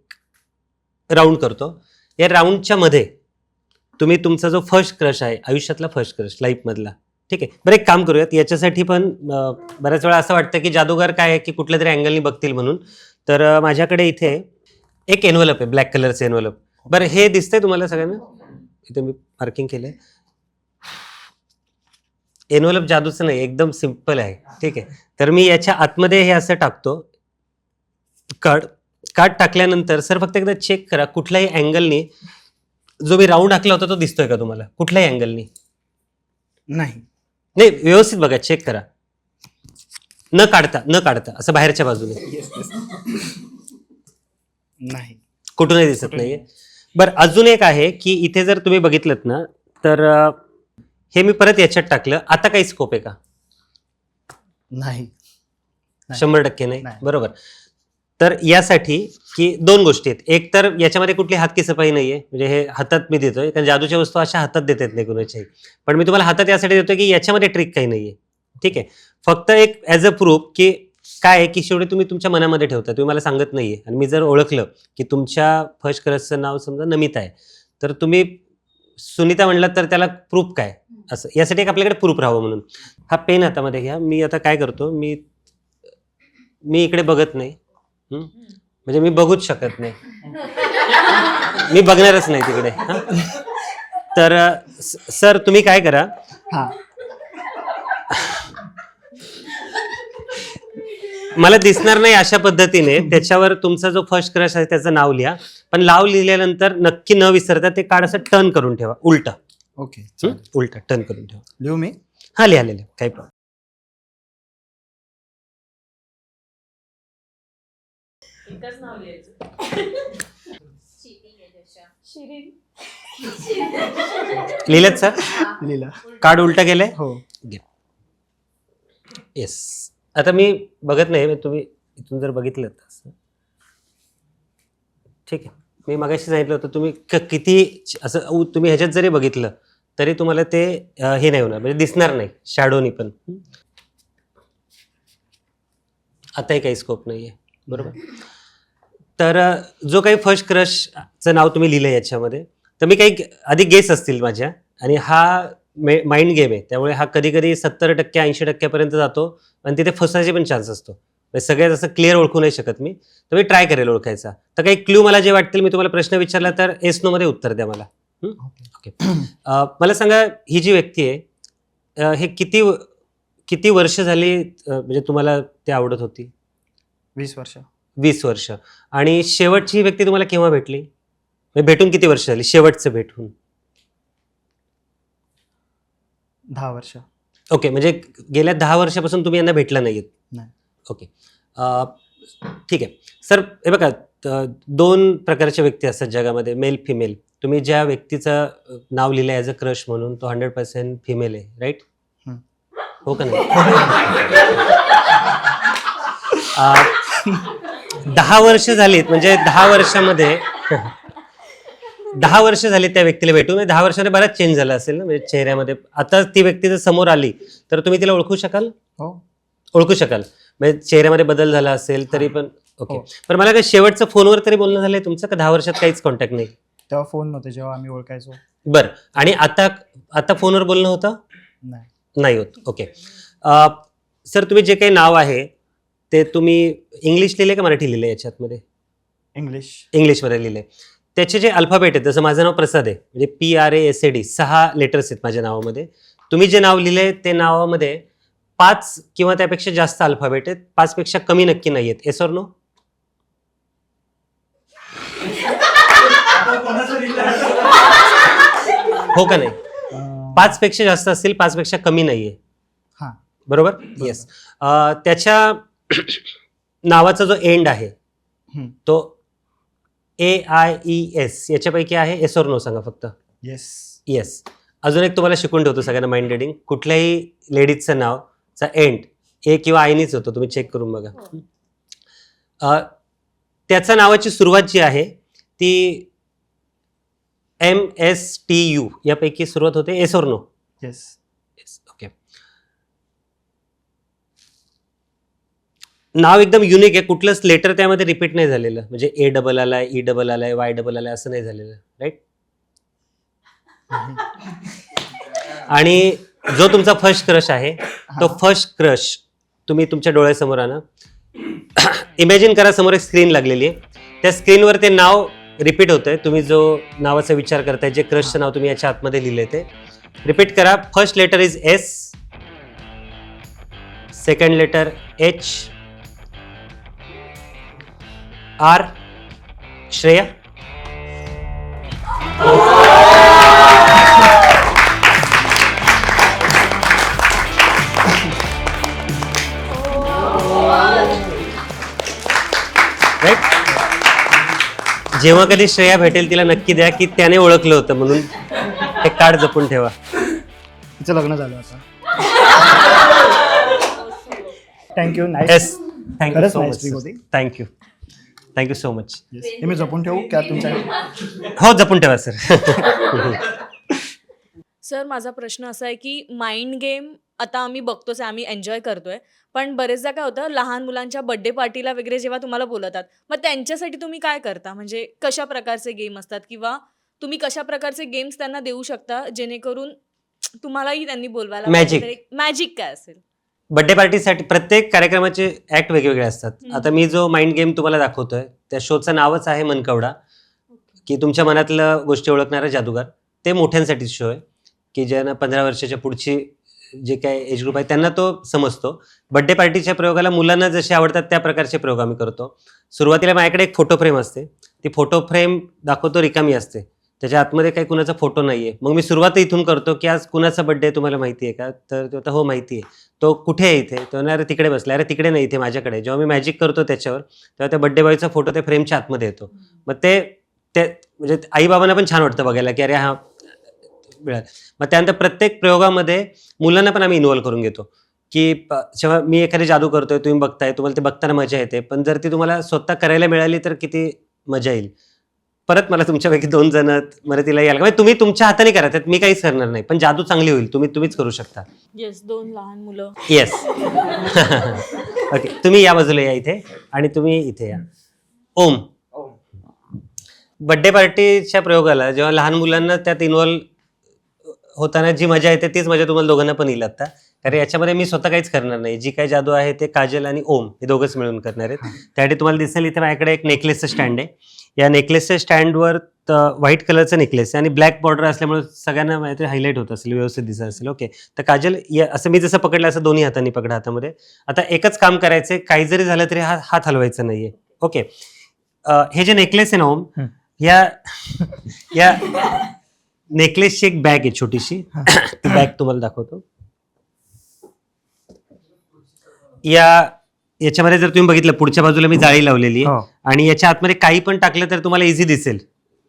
राऊंड करतो. या राऊंडच्या मध्ये तुम्ही तुमचा जो फर्स्ट क्रश आहे आयुष्यातला फर्स्ट क्रश लाईफमधला, ठीक आहे. बरं एक काम करूयात याच्यासाठी पण बऱ्याच वेळा असं वाटतं की जादूगार काय आहे की कुठल्या तरी अँगलनी बघतील म्हणून. तर माझ्याकडे इथे एक एनवलप आहे, ब्लॅक कलरचं एनवलप. बरं हे दिसतंय तुम्हाला सगळ्यांना? इथे मी मार्किंग केलंय. एनवलप जादूचं नाही, एकदम सिम्पल आहे, ठीक आहे. तर मी याच्या आतमध्ये हे असं टाकतो कार्ड टाकल्यानंतर सर फक्त एकदा चेक करा कुठल्याही अँगलनी जो मी राऊंड टाकला होता तो दिसतोय का तुम्हाला कुठल्याही अँगलनी?
नाही.
नाही, व्यवस्थित बघा, चेक करा, न काढता असं बाहेरच्या बाजूने.
नाही,
कुठूनही दिसत नाहीये. बरं अजून एक आहे की इथे जर तुम्ही बघितलं ना तर हे मी परत याच्यात टाकलं. आता काही स्कोप आहे का?
नाही.
100% नाही.
नाही.
बरोबर. तर यासाठी की दोन गोष्टी आहेत. एक तर याच्यामध्ये कुठली हातकीसपाई नाहीये, म्हणजे हे हातात मी देतोय कारण जादूच्या वस्तू अशा हातात देतात नाही कुणाच्याही. पण मी तुम्हाला हातात यासाठी देतोय की याच्यामध्ये ट्रिक काही नाहीये, ठीक आहे. फक्त एक ॲज अ प्रूफ की काय आहे की शेवटी तुम्ही तुमच्या मनामध्ये ठेवता, तुम्ही मला सांगत नाहीये. आणि मी जर ओळखलं की तुमच्या फर्स्ट क्रशचं नाव समजा नमिता आहे, तर तुम्ही सुनीता म्हणलात तर त्याला प्रूफ काय असं, यासाठी एक आपल्याकडे प्रूफ राहावं म्हणून. हा पेन हातामध्ये घ्या. मी आता काय करतो, मी इकडे बघत नाही. म्हणजे मी बघूच शकत नाही, मी बघणारच नाही तिकडे. तर सर तुम्ही काय करा,
हा,
मला दिसणार नाही अशा पद्धतीने त्याच्यावर तुमचा जो फर्स्ट क्रश आहे त्याचं नाव लिहा. पण नाव लिहिल्यानंतर नक्की न विसरता ते कार्ड असं टर्न करून ठेवा, उलट.
ओके,
उलट टर्न करून ठेवा.
लिहू मी?
हा लिहा, काही प्रॉब्लेम.
एकच नाव लिहायचं.
लिहिलेत सर?
लिहिला.
कार्ड उलट गेलंय?
हो.
येस. आता मी बघत नाही, तुम्ही इथून जर बघितलं असं, ठीक आहे. मी मगाशी सांगितलं होतं तुम्ही किती असं तुम्ही ह्याच्यात जरी बघितलं तरी तुम्हाला ते हे नाही होणार, म्हणजे दिसणार नाही शॅडोनी पण. आताही काही स्कोप नाहीये, बरोबर. तर जो काही फर्स्ट क्रशचं नाव तुम्ही लिहिलं याच्यामध्ये, तर मी काही आधी गेस असतील माझ्या, आणि हा माइंड गेम आहे त्यामुळे हा कधी कधी 70% 80% जातो आणि तिथे फसायचे पण चान्स असतो. म्हणजे सगळ्यात असं क्लिअर ओळखू नाही शकत मी, तर मी ट्राय करेल ओळखायचा. तर काही क्ल्यू मला जे वाटतील मी तुम्हाला प्रश्न विचारला तर येस नो मध्ये उत्तर द्या मला. ओके. मला सांगा ही जी व्यक्ती आहे हे किती वर्ष झाली म्हणजे तुम्हाला ते आवडत होती?
20 वर्ष.
20 वर्ष. आणि शेवटची ही व्यक्ती तुम्हाला केव्हा भेटली? म्हणजे भेटून किती वर्ष झाली शेवटचं भेटून?
10 वर्ष.
ओके, म्हणजे गेल्या 10 वर्षापासून तुम्ही यांना भेटला नाहीत?
नाही.
ओके, ठीक आहे सर. हे बघा, 2 प्रकारच्या व्यक्ती असतात जगामध्ये, मेल फिमेल. तुम्ही ज्या व्यक्तीचं नाव लिहिलं ॲज अ क्रश म्हणून तो 100% फिमेल आहे, राईट? हो का नाही? 10 वर्ष झालीत, म्हणजे 10 वर्षामध्ये 10 वर्ष झाली त्या व्यक्तीला भेटून, 10 वर्षामध्ये बराच चेंज झाला असेल ना, म्हणजे चेहऱ्यामध्ये. आता ती व्यक्ती जर समोर आली तर तुम्ही तिला ओळखू शकाल?
हो.
ओळखू शकाल, म्हणजे चेहऱ्यामध्ये बदल झाला असेल तरी पण. ओके.
हो.
पण मला काय शेवटचं फोनवर तरी बोलणं झालंय तुमचं का 10 वर्षात काहीच कॉन्टॅक्ट नाही?
तेव्हा फोन नव्हते, जेव्हा आम्ही ओळखायचो.
बरं. आणि आता फोनवर बोलणं होतं? नाही होत. ओके. सर तुम्ही जे काही नाव आहे ते तुम्ही इंग्लिश लिहिले का मराठी लिहिले याच्यातमध्ये? इंग्लिशमध्ये लिहिले. त्याचे जे अल्फाबेट आहेत, जसं माझं नाव प्रसाद आहे, म्हणजे PRASAD 6 लेटर्स आहेत माझ्या नावामध्ये. तुम्ही जे नाव लिहिलंय ते नावामध्ये 5 किंवा त्यापेक्षा जास्त अल्फाबेट आहेत, 5 पेक्षा कमी नक्की नाही आहेत. Yes or no? हो का नाही? 5 पेक्षा जास्त असतील, 5 पेक्षा कमी नाहीये.
हां.
बरोबर? येस. त्याच्या नावाचा जो एंड आहे तो AIES याच्यापैकी आहे. येस ऑर नो सांगा फक्त. येस. अजून एक तुम्हाला शिकून ठेवतो सगळ्यांना माइंड रिडिंग. कुठल्याही लेडीजचं नावचा एंड ए किंवा आयनीच होतो, तुम्ही चेक करून बघा. त्याच्या नावाची सुरुवात जी आहे ती MSTU यापैकी सुरुवात होते. Yes or no?
Yes.
Okay. नाव एकदम युनिक आहे, कुठलंच लेटर त्यामध्ये रिपीट नाही झालेलं, म्हणजे A डबल आलाय, E डबल आलाय, Y डबल आलाय असं नाही झालेलं, राईट? आणि जो तुमचा फर्स्ट क्रश आहे तो फर्स्ट क्रश तुम्ही तुमच्या डोळ्यासमोर आणा. इमॅजिन करा समोर एक स्क्रीन लागलेली आहे, त्या स्क्रीनवर ते नाव रिपीट होतंय. तुम्ही जो नावाचा विचार करताय, जे क्रशचं नाव तुम्ही याच्या आतमध्ये लिहिलंय ते रिपीट करा. First letter is S, second letter H, R Shreya, right. जेव्हा कधी श्रेया भेटेल तिला नक्की द्या की त्याने ओळखलं होतं म्हणून. हे कार्ड जपून ठेवा.
तिचं लग्न झालं आता. थँक्यू. नाईस.
येस, थँक्यू
खरंच
सो
nice
मच.
speak होती.
Thank you so much.
हे मी जपून ठेवू क्या तुमच्या?
हो, जपून ठेवा सर.
सर माझा प्रश्न असा आहे की माइंड गेम आता आम्ही बघतोच आहे, आम्ही एन्जॉय करतोय, पण बरेचदा काय होतं लहान मुलांच्या बर्थडे पार्टीला वगैरे जेव्हा तुम्हाला बोलवतात, मग त्यांच्यासाठी तुम्ही काय करता? म्हणजे कशा प्रकारचे गेम असतात किंवा तुम्ही कशा प्रकारचे गेम्स त्यांना देऊ शकता जेणेकरून तुम्हालाही त्यांनी बोलवायला
Magic.
मॅजिक काय असेल?
बर्थडे पार्टीसाठी प्रत्येक कार्यक्रमाचे ऍक्ट वेगवेगळे असतात. आता मी जो माइंड गेम तुम्हाला दाखवतोय त्या शोचं नावच आहे मनकवडा, की तुमच्या मनातल्या गोष्टी ओळखणारा जादूगार. ते मोठ्यांसाठी शो आहे की ज्यांना 15 वर्षाच्या पुढची जे काय एज ग्रुप आहे त्यांना तो समजतो. बर्थडे पार्टीच्या प्रयोगाला मुलांना जसे आवडतात त्या प्रकारचे प्रयोग आम्ही करतो. सुरुवातीला माझ्याकडे एक फोटो फ्रेम असते, ती फोटो फ्रेम दाखवतो रिकामी असते, त्याच्या आतमध्ये काही कुणाचा फोटो नाही आहे. मग मी सुरुवात इथून करतो की आज कुणाचा बर्थडे तुम्हाला माहिती आहे का? तर तो हो माहिती आहे. तो कुठे आहे इथे? तो अरे तिकडे बसला. अरे तिकडे नाही, इथे माझ्याकडे. जेव्हा मी मॅजिक करतो त्याच्यावर तेव्हा त्या बर्थडे बॉयचा फोटो त्या फ्रेमच्या आतमध्ये येतो. मग ते म्हणजे आईबाबांना पण छान वाटतं बघायला की अरे हा मिळाला. मग त्यानंतर प्रत्येक प्रयोगामध्ये मुलांना पण आम्ही इन्व्हॉल्व करून घेतो की जेव्हा मी एखादी जादू करतोय, तुम्ही बघताय, तुम्हाला ते बघताना मजा येते, पण जर ती तुम्हाला स्वतः करायला मिळाली तर किती मजा येईल. परत मला तुमच्यापैकी 2 जण मदतीला यायला, म्हणजे तुम्ही तुमच्या हाताने करा, त्यात मी काहीच करणार नाही, पण जादू चांगली होईल. तुम्हीच करू शकता.
येस, 2 लहान मुलं.
येस. ओके, तुम्ही या बाजूला या इथे आणि तुम्ही इथे या. ओम. बर्थडे पार्टीच्या प्रयोगाला जेव्हा लहान मुलांना त्यात इन्व्हॉल्व होताना जी मजा येते तीच मजा तुम्हाला दोघांना पण येईल आता. कारण याच्यामध्ये मी स्वतः काहीच करणार नाही. जी काही जादू आहे ते काजल आणि ओम हे दोघंच मिळून करणार आहेत. त्यासाठी तुम्हाला दिसेल इथे माझ्याकडे एक नेकलेसचं स्टँड आहे. या नेकलेसच्या स्टँडवर व्हाईट कलरचं नेकलेस आहे आणि ब्लॅक बॉर्डर असल्यामुळे सगळ्यांना माहिती हायलाईट होत असेल, व्यवस्थित दिसत असेल. ओके, तर काजल असं मी जसं पकडलं असं दोन्ही हातांनी पकडा हातामध्ये. आता एकच काम करायचंय, काही जरी झालं तरी हा हात हलवायचा नाहीये. ओके, हे जे नेकलेस आहे ना ओम, या नेकलेसची एक बॅग आहे छोटीशी. ती बॅग तुम्हाला दाखवतो. याच्यामध्ये जर तुम्ही बघितलं पुढच्या बाजूला मी जाळी लावलेली आहे आणि याच्या आतमध्ये काही पण टाकलं तर तुम्हाला इझी दिसेल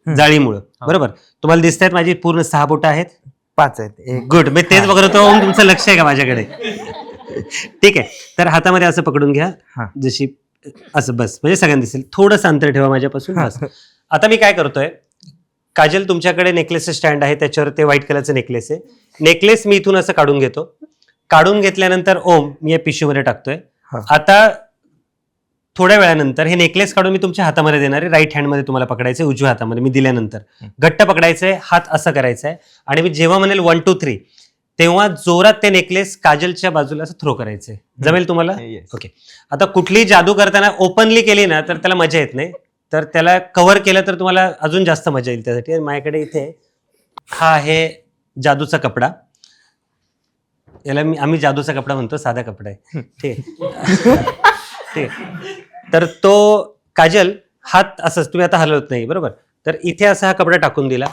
जाळीमुळं. बरोबर, तुम्हाला दिसत आहेत माझी पूर्ण 6 बोटं आहेत.
5 आहेत.
गुड, मी तेच बघत होतो. ओम, तुमचं लक्ष आहे का माझ्याकडे? ठीक आहे, तर हातामध्ये असं पकडून घ्या, जशी असं, बस, म्हणजे सगळ्यांना दिसेल. थोडंसं अंतर ठेवा माझ्यापासून, बस. आता मी काय करतोय, काजल तुमच्याकडे नेकलेसचं स्टँड आहे, त्याच्यावर ते व्हाईट कलरचं नेकलेस आहे. नेकलेस मी इथून असं काढून घेतो. काढून घेतल्यानंतर ओम मी या पिशवीमध्ये टाकतोय. आता थोड्या वेळानंतर हे नेकलेस काढून मी तुमच्या हातामध्ये देणार आहे. राईट हँडमध्ये तुम्हाला पकडायचंय, उजव्या हातामध्ये मी दिल्यानंतर घट्ट पकडायचंय, हात असं करायचंय आणि मी जेव्हा म्हणेल 1 2 3 तेव्हा जोरात ते नेकलेस काजलच्या बाजूला असं थ्रो करायचंय. जमेल तुम्हाला? ओके. आता कुठलीही जादू करताना ओपनली केली ना तर त्याला मजा येत नाही, तर त्याला कव्हर केलं तर तुम्हाला अजून जास्त मजा येईल. त्यासाठी माझ्याकडे इथे हा आहे जादूचा कपडा. याला आम्ही जादूचा कपडा म्हणतो, साधा कपडा आहे. ठीक आहे. ठीक आहे, तर तो काजल हात असंच तुम्ही आता हलवत नाही, बरोबर, तर इथे असा हा कपडा टाकून दिला.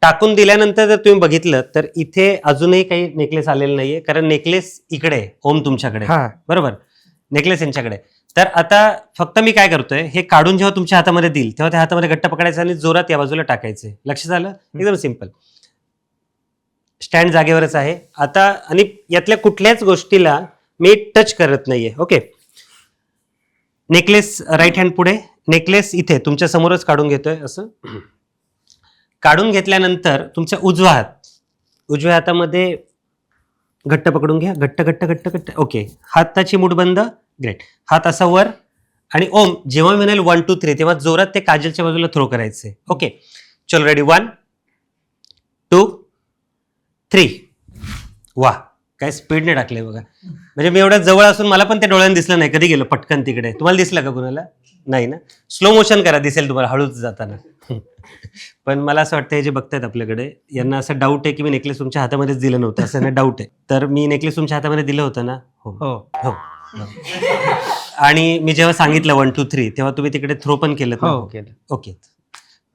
टाकून दिल्यानंतर जर तुम्ही बघितलं तर इथे अजूनही काही नेकलेस आलेलं नाहीये, कारण नेकलेस इकडे आहे, ओम तुमच्याकडे, बरोबर, नेकलेस यांच्याकडे. तर आता फक्त मी काय करतोय, हे काढून जेव्हा तुमच्या हातामध्ये देईल तेव्हा त्या हातामध्ये घट्ट पकडायचं आणि जोरात या बाजूला टाकायचे. लक्ष झालं? एकदम सिंपल. स्टँड जागेवरच आहे आता आणि यातल्या कुठल्याच गोष्टीला मी टच करत नाहीये. ओके, नेकलेस राईट हँड पुढे, नेकलेस इथे तुमच्या समोरच काढून घेतोय. असं काढून घेतल्यानंतर तुमचा उजव्या हातामध्ये घट्ट पकडून घ्या, घट्ट घट्ट घट्ट घट्ट. ओके, हाताची मूठ बंद. ग्रेट. हात असा वर आणि ओम जेव्हा म्हणाल 1 2 3 तेव्हा जोरात ते काजलच्या बाजूला थ्रो करायचे. ओके, चलो रेडी. 1 2 3. वा, काय स्पीडने टाकले बघा. म्हणजे मी एवढ्या जवळ असून मला पण ते डोळ्याने दिसलं नाही. कधी गेलो पटकन तिकडे. तुम्हाला दिसलं का कुणाला? नाही ना. स्लो मोशन करा, दिसेल तुम्हाला हळूच जाताना. पण मला असं वाटतं हे जे बघतायत आपल्याकडे यांना असं डाऊट आहे की मी नेकलेस तुमच्या हातामध्येच दिलं नव्हतं, असं ना डाऊट आहे. तर मी नेकलेस तुमच्या हातामध्ये दिलं होतं ना? हो हो. आणि मी जेव्हा सांगितलं 1 2 3 तेव्हा तुम्ही तिकडे थ्रो पण केलं ना? ओके.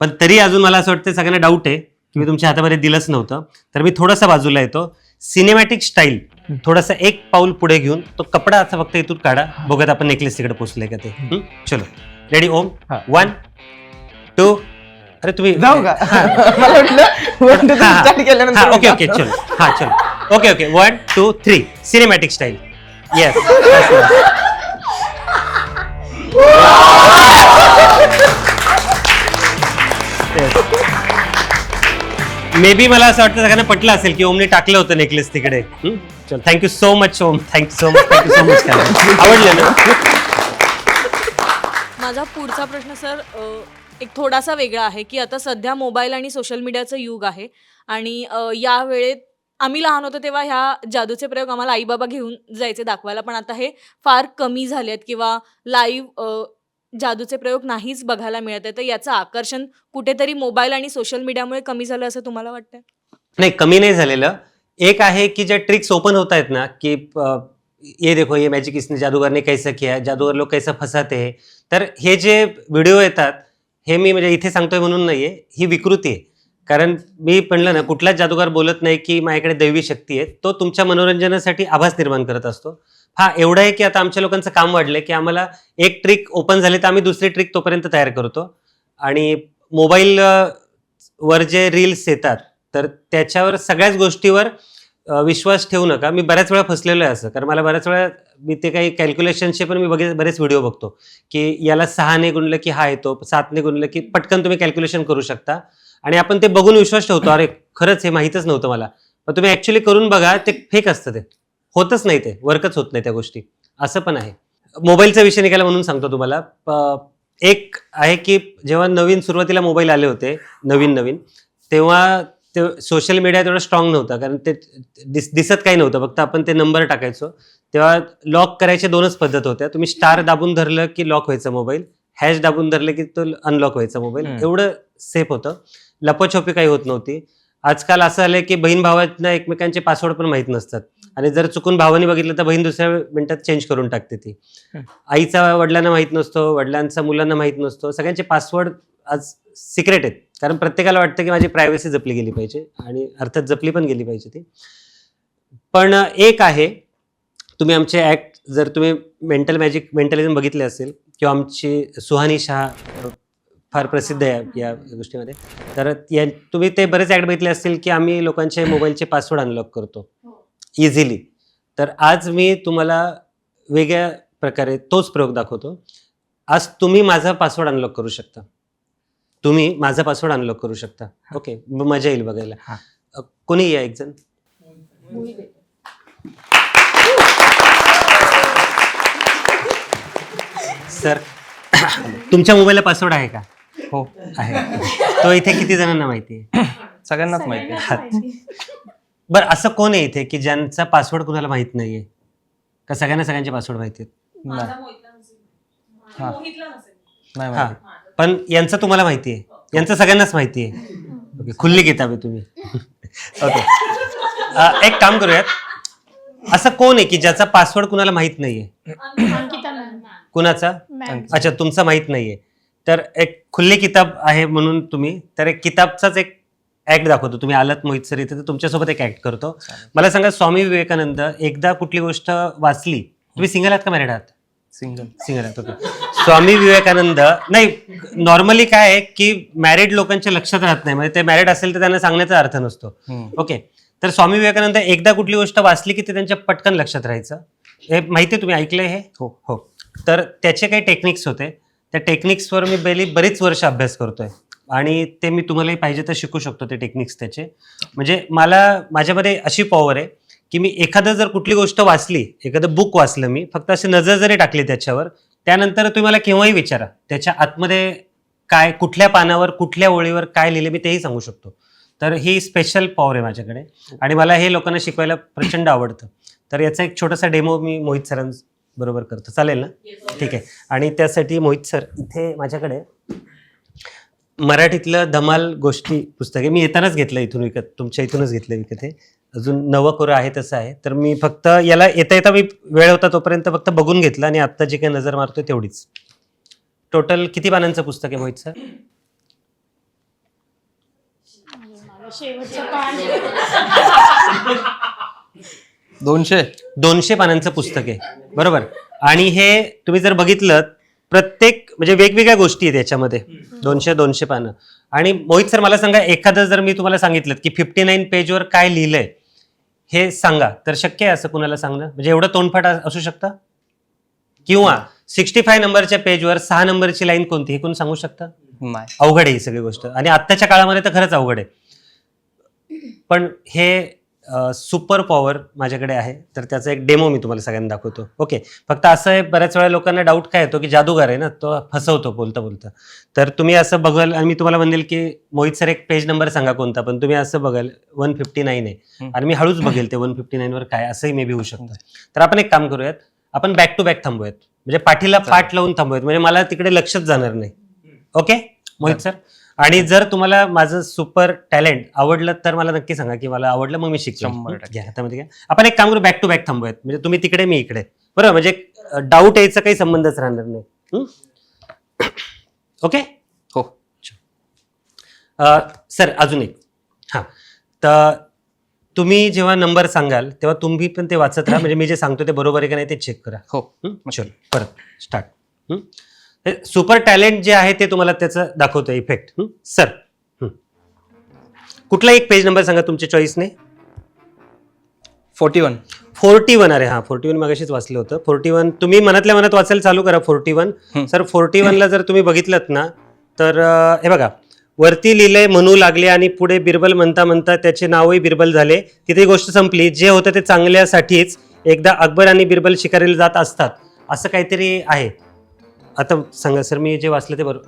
पण तरी अजून मला असं वाटतं सगळ्यांना डाऊट आहे की मी तुमच्या हातामध्ये दिलंच नव्हतं. तर मी थोडासा बाजूला येतो. सिनेमॅटिक स्टाईल थोडासा एक पाऊल पुढे घेऊन तो कपडा असा फक्त इथून काढा. बघत आपण नेकलेस तिकडे पोहोचले का ते. चलो रेडी. ओम 1 2. अरे तुम्ही
जाऊ का? मला वाटलं स्टार्ट केल्यानंतर
ओके ओके चलो. हा चलो. Okay okay 1 2 3 cinematic style. Yes. May be मला असं वाटतं सगळ्यांना पटलं असेल की ओमने टाकलं होतं नेकलेस तिकडे. चल thank you so much Om. Thank you so much. आवडलं ना?
माझा पुढचा प्रश्न सर एक थोडासा वेगळा आहे की आता सध्या मोबाईल आणि सोशल मीडियाचं युग आहे आणि या वेळेत आम्ही लहान होतो तेव्हा ह्या जादूचे प्रयोग आम्हाला आई बाबा घेऊन जायचे दाखवायला, पण आता हे फार कमी झाले आहेत किंवा लाईव्ह जादूचे प्रयोग नाहीच बघायला मिळत आहे. तर याचं आकर्षण कुठेतरी मोबाईल आणि सोशल मीडियामुळे कमी झालं असं तुम्हाला वाटतंय?
नाही, कमी नाही झालेलं. एक आहे की ज्या ट्रिक्स ओपन होत आहेत ना की ये देखो ये मॅजिक इसने जादूगर ने कैसा किया, जादूगर लोक कैसा फसाते हैं. तर हे जे व्हिडिओ येतात हे मी म्हणजे इथे सांगतोय म्हणून नाहीये, ही विकृती आहे. कारण मी म्हणलं ना कुठलाच जादूगार बोलत नाही की माझ्याकडे दैवी शक्ती आहे. तो तुमच्या मनोरंजनासाठी आभास निर्माण करत असतो. हा एवढं आहे की आता आमच्या लोकांचं काम वाढलंय की आम्हाला एक ट्रिक ओपन झाली तर आम्ही दुसरी ट्रिक तोपर्यंत तयार करतो. आणि मोबाईल वर जे रील्स येतात तर त्याच्यावर सगळ्याच गोष्टीवर विश्वास ठेवू नका. मी बऱ्याच वेळा फसलेलो आहे असं, कारण मला बऱ्याच वेळा मी ते काही कॅल्क्युलेशनचे पण मी बरेच व्हिडिओ बघतो की याला 6ने गुणलं की हा येतो, 7ने गुणलं की पटकन तुम्ही कॅल्क्युलेशन करू शकता आणि आपण ते बघून विश्वास ठेवतो. अरे खरंच हे माहीतच नव्हतं मला. पण तुम्ही ऍक्च्युली करून बघा, ते फेक असतं, ते होतच नाही, ते वर्कच होत नाही त्या गोष्टी. असं पण आहे. मोबाईलचा विषय निघाला म्हणून सांगतो तुम्हाला. एक आहे की जेव्हा नवीन सुरुवातीला मोबाईल आले होते नवीन तेव्हा ते सोशल मीडिया तेवढं स्ट्रॉंग नव्हता, कारण ते दिसत काही नव्हतं, फक्त आपण ते नंबर टाकायचो. तेव्हा लॉक करायचे 2च पद्धत होत्या. तुम्ही स्टार दाबून धरलं की लॉक व्हायचा मोबाईल, हॅश दाबून धरलं की तो अनलॉक व्हायचा मोबाईल. एवढं सेफ होतं. लपोछपी काही होत नव्हती. आजकाल असं आलंय की बहीण भावांना एकमेकांचे पासवर्ड पण माहीत नसतात आणि जर चुकून भावाने बघितलं तर बहीण दुसऱ्या मिनिटात चेंज करून टाकते. ती आईचा वडिलांना माहीत नसतो, वडिलांचा मुलांना माहीत नसतो. सगळ्यांचे पासवर्ड आज सिक्रेट आहेत, कारण प्रत्येकाला वाटतं की माझी प्रायव्हसी जपली गेली पाहिजे आणि अर्थात जपली पण गेली पाहिजे ती. पण एक आहे, तुम्ही आमचे ॲक्ट जर तुम्ही मेंटलिझम बघितले असेल किंवा आमची सुहानी शाह फार प्रसिद्ध आहे या गोष्टीमध्ये, तर तुम्ही ते बरेच ॲक्ट बघितले असतील की आम्ही लोकांचे मोबाईलचे पासवर्ड अनलॉक करतो इझिली. तर आज मी तुम्हाला वेगळ्या प्रकारे तोच प्रयोग दाखवतो. आज तुम्ही माझा पासवर्ड अनलॉक करू शकता. तुम्ही माझा पासवर्ड अनलॉक करू शकता. ओके, मजा येईल बघायला. कोणी या एक जण. सर तुमच्या मोबाईलला पासवर्ड आहे का?
हो
आहे. तो इथे किती जणांना माहिती आहे?
सगळ्यांनाच माहिती आहे.
बरं, असं कोण आहे इथे की ज्यांचा पासवर्ड कुणाला माहित नाहीये? का सगळ्यांचे पासवर्ड माहिती आहेत?
नाही
हा,
माहिती.
पण यांचं तुम्हाला माहिती आहे, यांचं सगळ्यांनाच माहिती आहे. ओके, खुल्ली किताब आहे तुम्ही. ओके, एक काम करूयात. असं कोण आहे की ज्याचा पासवर्ड कुणाला माहित नाहीये? कुणाचा? अच्छा, तुमचा माहित नाहीये. तर एक खुल्ली किताब आहे म्हणून तुम्ही, तर एक किताबचाच एक ऍक्ट दाखवतो. तुम्ही आलात मोहित सर इथे, तर तुमच्यासोबत एक ऍक्ट करतो. मला सांगा, स्वामी विवेकानंद एकदा कुठली गोष्ट वाचली, तुम्ही सिंगल आहात का मॅरिड आहात? सिंगल आहात. ओके. स्वामी विवेकानंद नाही, नॉर्मली काय आहे की मॅरिड लोकांच्या लक्षात राहत नाही, म्हणजे ते मॅरिड असेल तर त्यांना सांगण्याचा अर्थ नसतो. ओके, तर स्वामी विवेकानंद एकदा कुठली गोष्ट वाचली की ते त्यांच्या पटकन लक्षात राहायचं. हे माहिती आहे, तुम्ही ऐकलंय हे? हो. तर त्याचे काही टेक्निक्स होते, त्या टेक्निक्सवर मी बरीच वर्ष अभ्यास करतोय आणि ते मी तुम्हालाही पाहिजे तर शिकू शकतो ते टेक्निक्स त्याचे. म्हणजे माझ्यामध्ये अशी पॉवर आहे की मी एखादं जर कुठली गोष्ट वाचली, एखादं बुक वाचलं, मी फक्त अशी नजर जरी टाकली त्याच्यावर, त्यानंतर तुम्ही मला केव्हाही विचारा त्याच्या आतमध्ये काय, कुठल्या पानावर कुठल्या ओळीवर काय लिहिले, मी तेही सांगू शकतो. तर ही स्पेशल पॉवर आहे माझ्याकडे आणि मला हे लोकांना शिकवायला प्रचंड आवडतं. तर याचा एक छोटासा डेमो मी मोहित सरांबरोबर करतो, चालेल ना? ठीक आहे. आणि त्यासाठी मोहित सर इथे माझ्याकडे मराठीतलं धमाल गोष्टी पुस्तक आहे. मी येतानाच घेतलं इथून विकत, तुमच्या इथूनच घेतलं विकत. हे अजून नवं कोरं आहे तसं आहे. तर मी फक्त याला येता येता मी वेळ होता तोपर्यंत फक्त बघून घेतलं आणि आत्ता जी काही नजर मारतोय तेवढीच. टोटल किती पानांचं पुस्तक आहे मोहित सर?
शेवटचं पान
200
पानांचं पुस्तक आहे, बरोबर. आणि हे तुम्ही जर बघितलं प्रत्येक म्हणजे वेगवेगळ्या गोष्टी आहेत याच्यामध्ये. 200 पानं. आणि मोहित सर मला सांगा, एखादं जर मी तुम्हाला सांगितलं की 59 पेजवर काय लिहिलंय हे सांगा, तर शक्य आहे असं कुणाला सांगणं? म्हणजे एवढं तोंडफाट असू शकतं? किंवा 65 नंबरच्या पेजवर 6 नंबरची लाईन कोणती हे कोण सांगू शकतं?
नाही.
अवघड आहे ही सगळी गोष्ट आणि आत्ताच्या काळामध्ये तर खरंच अवघड आहे. पण हे सुपर पॉवर माझ्याकडे आहे, तर त्याचा एक डेमो मी तुम्हाला सगळ्यांना दाखवतो. ओके. फक्त असं आहे, बऱ्याच वेळा लोकांना डाऊट काय येतो की जादूगार आहे ना, तो फसवतो बोलता बोलता. तर तुम्ही असं बघाल आणि मी तुम्हाला म्हणेल की मोहित सर एक पेज नंबर सांगा कोणता, पण तुम्ही असं बघाल 159 आहे आणि मी हळूच बघेल ते 159 वर काय, असंही मे बी होऊ शकतं. तर आपण एक काम करूयात, आपण बॅक टू बॅक थांबूयात, म्हणजे पाठीला पाठ लावून थांबूयात, म्हणजे मला तिकडे लक्षच जाणार नाही. Okay Mohit sir? आणि जर तुम्हाला माझं सुपर टॅलेंट आवडलं तर मला नक्की सांगा की मला आवडलं, मग मी शिकतो.
100%.
घ्या हातामध्ये घ्या. आपण एक काम करू, बॅक टू बॅक थांबूयात, म्हणजे तुम्ही तिकडे मी इकडे, बरोबर? म्हणजे डाऊट यायचा काही संबंधच राहणार नाही. ओके.
हो.
सर अजून एक. हां, तर तुम्ही जेव्हा नंबर सांगाल तेव्हा तुम्ही पण ते वाचत राहा, म्हणजे मी जे सांगतो ते बरोबर आहे का नाही ते चेक करा.
हो.
चल परत स्टार्ट. सुपर टॅलेंट जे आहे ते तुम्हाला त्याचं दाखवतं इफेक्ट. सर कुठला एक पेज नंबर सांगा तुमच्या चॉईसने.
41.
अरे हा 41 मागाशीच वाचलं होतं. 41 तुम्ही मनातल्या मनात वाचायला चालू करा. 41 सर 41ला जर तुम्ही बघितलं ना तर हे बघा, वरती लिहिलंय म्हणू लागले आणि पुढे बिरबल म्हणता म्हणता त्याचे नावही बिरबल झाले. तिथे गोष्ट संपली. जे होतं ते चांगल्यासाठीच. एकदा अकबर आणि बिरबल शिकारीला जात असतात, असं काहीतरी आहे. आता सांगा सर, मी जे वाचलं ते बरोबर?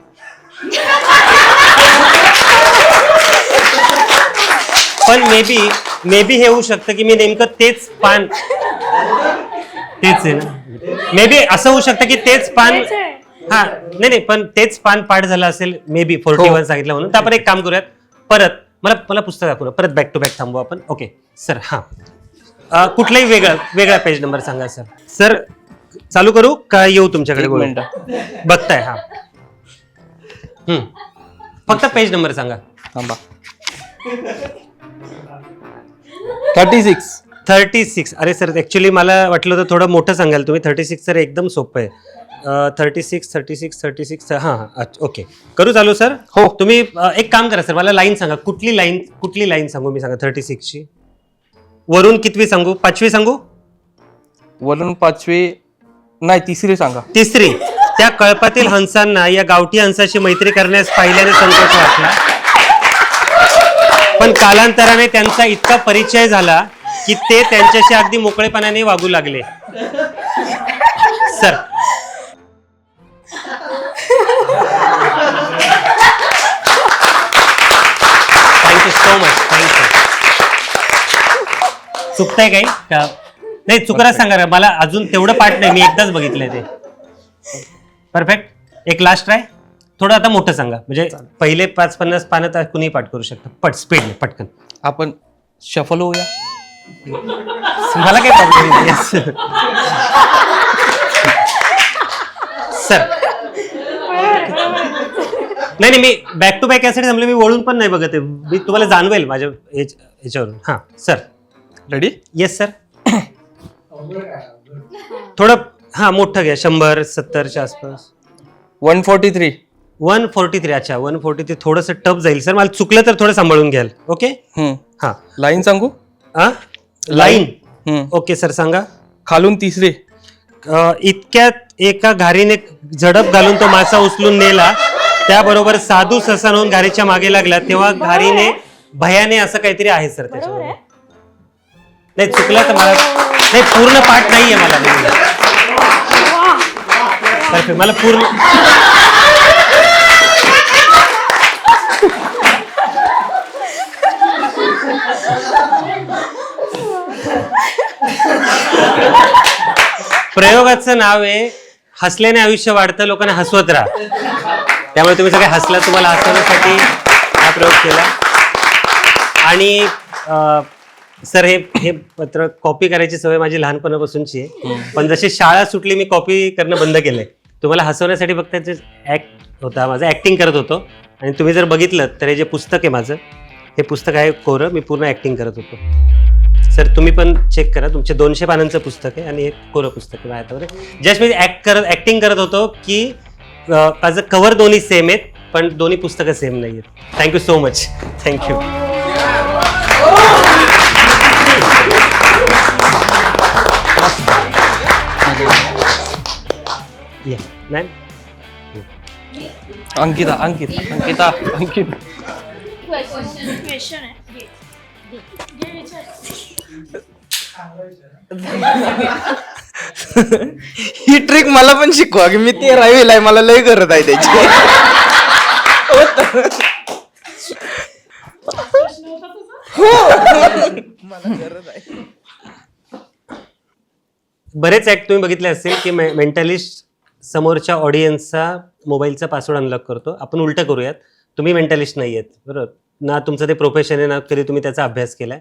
पण मे बी हे होऊ शकतं की मी नेमकं तेच पान, तेच आहे ना, मे बी असं होऊ शकतं की तेच पान, हा नाही पण तेच पान पाठ झालं असेल मे बी. 41 सांगितलं म्हणून. तर आपण एक काम करूयात, परत मला पुस्तक दाखवलं, परत बॅक टू बॅक थांबू आपण. Okay sir. हा कुठलाही वेगळा पेज नंबर सांगा सर. सर चालू करू का येऊ तुमच्याकडे? बघताय? हा फक्त पेज नंबर सांगा.
थांबा. 36. अरे सर ऍक्च्युली मला वाटलं होतं थोडं मोठं सांगाल तुम्ही. 36 सर एकदम सोपं आहे. 36. हां ओके. करू चालू सर? हो.
तुम्ही एक काम करा सर, मला लाईन सांगा. कुठली लाईन सांगू मी? सांगा 36ची. वरून कितवी सांगू? 5वी सांगू?
वरून 5वी नाही, 3री सांगा.
3री. त्या कळपातील हंसांना या गावठी हंसाशी मैत्री करण्यास पाहिल्याने संकोच वाटला, पण कालांतराने त्यांचा इतका परिचय झाला की ते त्यांच्याशी अगदी मोकळेपणाने वागू लागले. Sir thank you so much. Thank you. चुकतंय काही का? नाही चुकराच सांगा मला, अजून तेवढं पाठ नाही, मी एकदाच बघितलंय ते. परफेक्ट. एक लास्ट ट्राय. थोडं आता मोठं सांगा, म्हणजे पहिले 50 पानं तर कुणी पाठ करू शकतं. स्पीडने पटकन.
आपण शफल होऊया.
मला काय प्रॉब्लेम नाही. सर नाही मी बॅक टू बॅक यासाठी थांबले, मी वळून पण नाही बघत आहे. मी तुम्हाला जाणवेल माझ्या याच्यावरून. हां सर.
रेडी?
Yes sir. थोडं हां मोठं घ्या. 100-70च्या आसपास.
143.
अच्छा 143 थोडंसं टफ जाईल सर. मला चुकलं तर थोडं सांभाळून घ्याल. ओके. हां
लाईन सांगू?
लाईन. ओके सर सांगा.
खालून 3री.
इतक्यात एका घारीने झडप घालून तो मासा उचलून नेला. त्याबरोबर साधू ससा होऊन घारीच्या मागे लागला. तेव्हा घारीने भयाने असं काहीतरी आहे सर त्याच्यावर. नाही चुकलं तर मला नाही, पूर्ण पाठ नाहीये मला. मला पूर्ण प्रयोगाचं नाव आहे हसल्याने आयुष्य वाढतं, लोकांना हसवत राहा. त्यामुळे तुम्ही सगळे हसला, तुम्हाला हसवण्यासाठी हा प्रयोग केला. आणि सर हे पत्र कॉपी करायची सवय माझी लहानपणापासूनची आहे, पण जशी शाळा सुटली मी कॉपी करणं बंद केलंय. तुम्हाला हसवण्यासाठी फक्त ऍक्ट होता माझा, ऍक्टिंग करत होतो. आणि तुम्ही जर बघितलं तर हे जे पुस्तक आहे माझं, हे पुस्तक आहे कोरं, मी पूर्ण ऍक्टिंग करत होतो. सर तुम्ही पण चेक करा, तुमचे 200 पानांचं पुस्तक आहे आणि हे कोरं पुस्तक आहे माझ्यावर. जस्ट मी ऍक्टिंग करत होतो की माझं कव्हर दोन्ही सेम आहेत, पण दोन्ही पुस्तकं सेम नाही आहेत. Thank you so much. Thank you. Ma'am
Ankita
question आहे.
ही ट्रिक मला पण शिकवा की मी 13वीला आहे, मला लय गरज आहे त्याची.
बरेच ऍक्ट तुम्ही बघितले असतील की मेंटलिस्ट समोरच्या ऑडियन्सचा मोबाईलचा पासवर्ड अनलॉक करतो. आपण उलटं करूयात. तुम्ही मेंटलिस्ट नाही आहेत, बरोबर ना, तुमचं ते प्रोफेशन आहे ना, कधी तुम्ही त्याचा अभ्यास केलाय.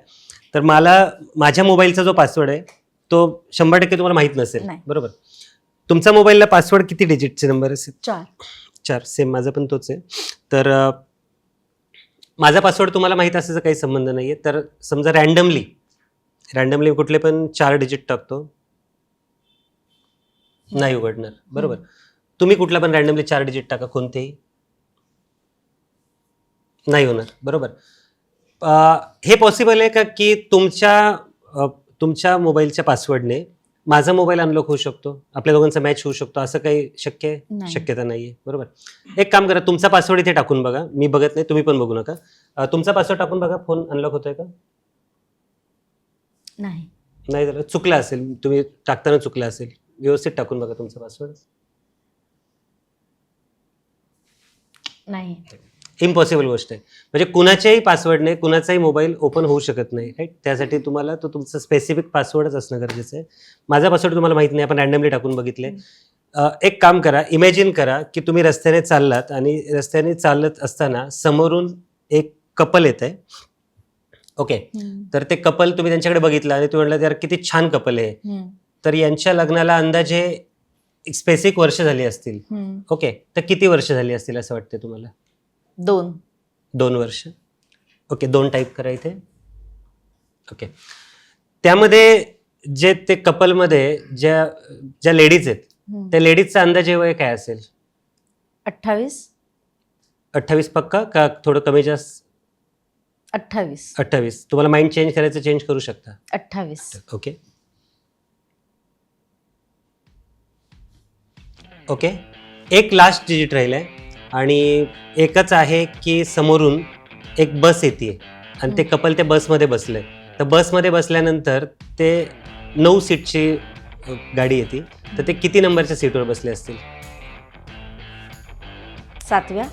तर मला माझ्या मोबाईलचा जो पासवर्ड आहे तो 100% तुम्हाला माहित नसेल,
नाही.
बरोबर. तुमचा मोबाईलला पासवर्ड किती डिजिटचे नंबर असेल?
4.
सेम माझा पण तोच आहे. तर माझा पासवर्ड तुम्हाला माहित असायचा काही संबंध नाहीये. तर समजा रॅन्डमली कुठले पण 4 डिजिट टाकतो, नाही उघडणार, बरोबर. तुम्ही कुठला पण रॅन्डमली 4 डिजिट टाका, कोणतेही नाही होणार, बरोबर. हे पॉसिबल आहे का की तुमच्या मोबाईलच्या पासवर्डने माझा मोबाईल अनलॉक होऊ शकतो, आपल्या दोघांचा मॅच होऊ शकतो, असं काही शक्यता नाहीये, बरोबर. एक काम करा, तुमचा पासवर्ड इथे टाकून बघा. मी बघत नाही, तुम्ही पण बघू नका. तुमचा पासवर्ड टाकून बघा, फोन अनलॉक होतोय का? नाही झालं, चुकला असेल, तुम्ही टाकताना चुकला असेल. व्यवस्थित टाकून बघा तुमचा पासवर्ड.
नाही.
इम्पॉसिबल गोष्ट आहे. म्हणजे कुणाच्याही पासवर्डने कुणाचाही मोबाईल ओपन होऊ शकत नाही, राईट. त्यासाठी तुम्हाला तो तुमचा स्पेसिफिक पासवर्डच असणं गरजेचं आहे. माझा पासवर्ड तुम्हाला माहित नाही, आपण रॅन्डमली टाकून बघितले. एक काम करा, इमॅजिन करा की तुम्ही रस्त्याने चाललात आणि रस्त्याने चालत असताना समोरून एक कपल येत आहे. ओके, तर ते कपल तुम्ही त्यांच्याकडे बघितलं आणि तुम्ही म्हटलं यार किती छान कपल आहे. तर यांच्या लग्नाला अंदाजे एक स्पेसिफिक वर्ष झाली असतील. ओके, तर किती वर्ष झाली असतील असं वाटतं तुम्हाला?
2
वर्ष. ओके, 2 टाईप करा इथे. ओके, त्यामध्ये जे ते कपलमध्ये ज्या लेडीज आहेत त्या लेडीजचा अंदाजे वय काय असेल? 28 पक्का का थोडं कमी जास्त? 28. तुम्हाला माइंड चेंज करायचं, चेंज करू शकता.
28.
ओके. ओके, एक लास्ट डिजिट राहिलंय आणि एकच आहे की समोरून एक बस येते आणि ते कपल त्या बसमध्ये बसलंय. तर बसमध्ये बसल्यानंतर ते 9 सीटची गाडी येते. तर ते किती नंबरच्या सीटवर बसले असतील?
7व्या.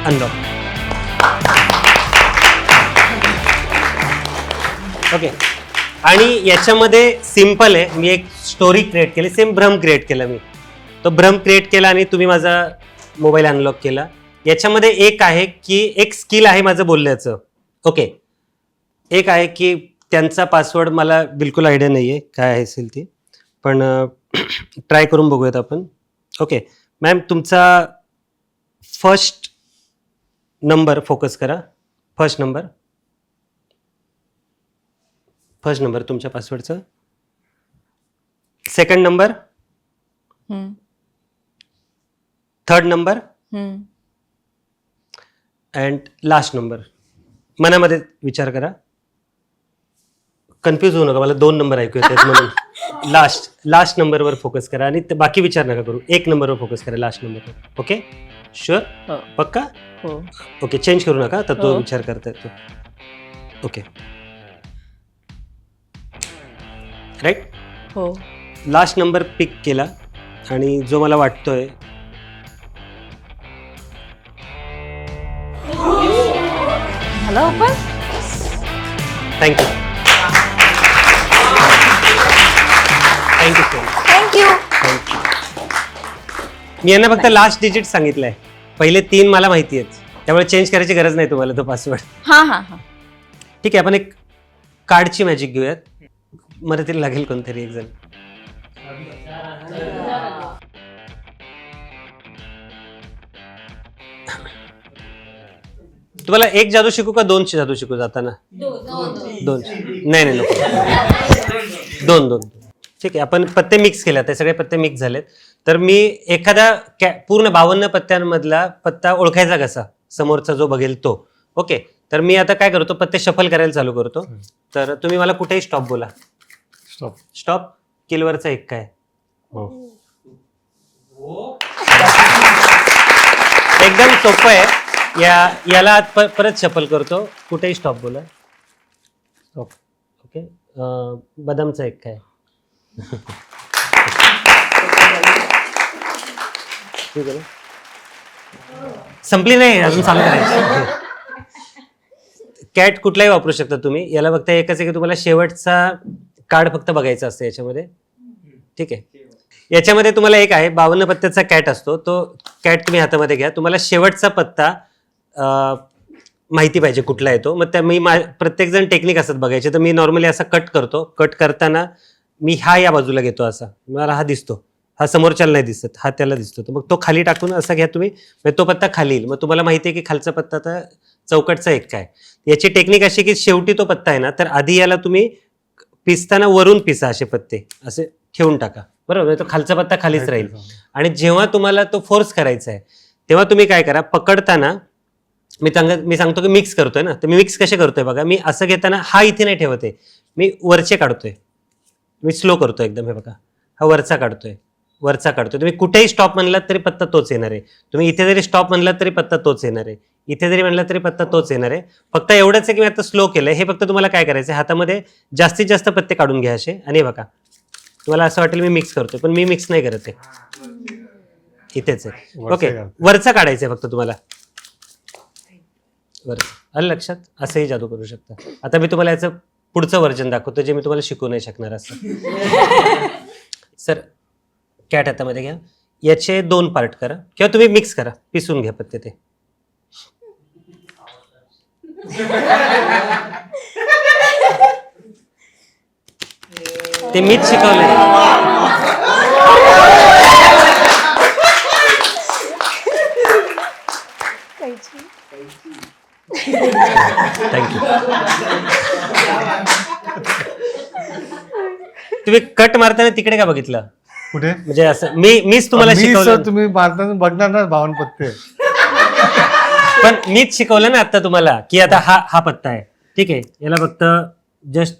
अनलॉक. ओके, आणि याच्यामध्ये सिम्पल आहे, मी एक स्टोरी क्रिएट केली, सेम भ्रम क्रिएट केला मी. तो भ्रम क्रिएट केला आणि तुम्ही माझा मोबाईल अनलॉक केला. याच्यामध्ये एक आहे की एक स्किल आहे माझं बोलण्याचं. ओके, एक आहे की त्यांचा पासवर्ड मला बिलकुल आयडिया नाही आहे काय असेल ती, पण ट्राय करून बघूयात आपण. ओके मॅम, तुमचा फर्स्ट नंबर फोकस करा. फर्स्ट नंबर तुमच्या पासवर्डचा. Second number, third number and last number. मनामध्ये विचार करा, कन्फ्यूज होऊ नका, मला 2 नंबर ऐकू येतात म्हणून. लास्ट नंबरवर फोकस करा आणि बाकी विचार नका करू. 1 नंबरवर फोकस करा, लास्ट नंबरवर. Okay, sure? पक्का? ओके, चेंज करू नका, तर तो विचार करता येतो. Okay, right.
हो.
लास्ट नंबर पिक केला आणि जो मला वाटतोय
झालं open.
Thank you. Thank you so much.
Thank you.
मी यांना फक्त लास्ट डिजिट सांगितलंय. पहिले 3 मला माहिती आहेत, त्यामुळे चेंज करायची गरज नाही तुम्हाला तो पासवर्ड.
हां हां हां.
ठीक आहे, आपण एक कार्डची मॅजिक घेऊयात. मदतीला लागेल कोणतरी एक जण. तुम्हाला एक जादू शिकू का 2 जादू शिकू जाताना? 2. नाही नाही नको. 2. ठीक आहे, आपण पत्ते मिक्स केले, ते सगळे पत्ते मिक्स झालेत. तर मी एखादा पूर्ण 52 पत्त्यांमधला पत्ता ओळखायचा कसा, समोरचा जो बघेल तो. ओके, तर मी आता काय करतो, पत्ते शफल करायला चालू करतो. तर तुम्ही मला कुठेही स्टॉप बोला. स्टॉप. किलवरचा 1 काय? एकदम सोपं आहे. याला परत शफल करतो. कुठेही स्टॉप बोला. स्टॉप. ओके, बदामचा 1 काय? ठीक आहे ना, संपली नाही अजून, चालू करायची. कॅट कुठलाही वापरू शकता तुम्ही. याला फक्त एकच आहे की तुम्हाला शेवटचा कार्ड फक्त बघायचा असतं याच्यामध्ये. ठीक आहे, याच्यामध्ये तुम्हाला एक आहे 52 पत्त्याचा कॅट असतो. तो कॅट तुम्ही हातामध्ये घ्या. तुम्हाला शेवटचा पत्ता माहिती पाहिजे कुठला आहे तो. मग त्या मी प्रत्येक जण टेक्निक असतात बघायचे. तर मी नॉर्मली असा कट करतो. कट करताना मी हा या बाजूला घेतो, असा मला हा दिसतो, हा समोरच्याला नाही दिसत, हा त्याला दिसतो. तर मग तो खाली टाकून असा घ्या तुम्ही, तो पत्ता खाली येईल. मग तुम्हाला माहिती आहे की खालचा पत्ता तर चौकटचा 1 काय. याची टेक्निक अशी की शेवटी तो पत्ता आहे ना, तर आधी याला तुम्ही पिसताना वरून पिसा, असे पत्ते असे ठेवून टाका, बरोबर. तो खालचा पत्ता खालीच राहील. आणि जेव्हा तुम्हाला तो फोर्स करायचा आहे तेव्हा तुम्ही काय करा, पकडताना मी सांगतो की मिक्स करतोय ना, तर मी मिक्स कसे करतोय बघा. मी असं घेताना हा इथे नाही ठेवते, मी वरचे काढतोय. मी स्लो करतोय एकदम. हे बघा, हा वरचा काढतोय. तुम्ही कुठेही स्टॉप म्हणलात तरी पत्ता तोच येणार आहे. तुम्ही इथे जरी स्टॉप म्हणलात तरी पत्ता तोच येणार आहे. इथे जरी म्हणलात तरी पत्ता तोच येणार आहे. फक्त एवढंच आहे की मी आता स्लो केलंय. हे फक्त तुम्हाला काय करायचं, हातामध्ये जास्तीत जास्त पत्ते काढून घ्या असे. आणि बघा, तुम्हाला असं वाटेल मी मिक्स करतोय, पण मी मिक्स नाही करत आहे, इथेच आहे. ओके, वरचा काढायचंय फक्त तुम्हाला. आलं लक्षात? असंही जादू करू शकता. आता मी तुम्हाला याचं पुढचं व्हर्जन दाखवतो जे मी तुम्हाला शिकवू नाही शकणार असं. सर, कॅट हातामध्ये घ्या. याचे 2 पार्ट करा किंवा तुम्ही मिक्स करा, पिसून घ्या पत्ते ते. ते मीच शिकवलंय. थँक्यू. तुम्ही कट मारताना तिकडे का बघितलं?
कुठे?
म्हणजे असं मीच तुम्हाला शिकवलं.
तुम्ही मारताना बघणार ना 52 पत्ते.
पण मीच शिकवलं ना आता तुम्हाला की आता हा पत्ता आहे. ठीक आहे, याला फक्त जस्ट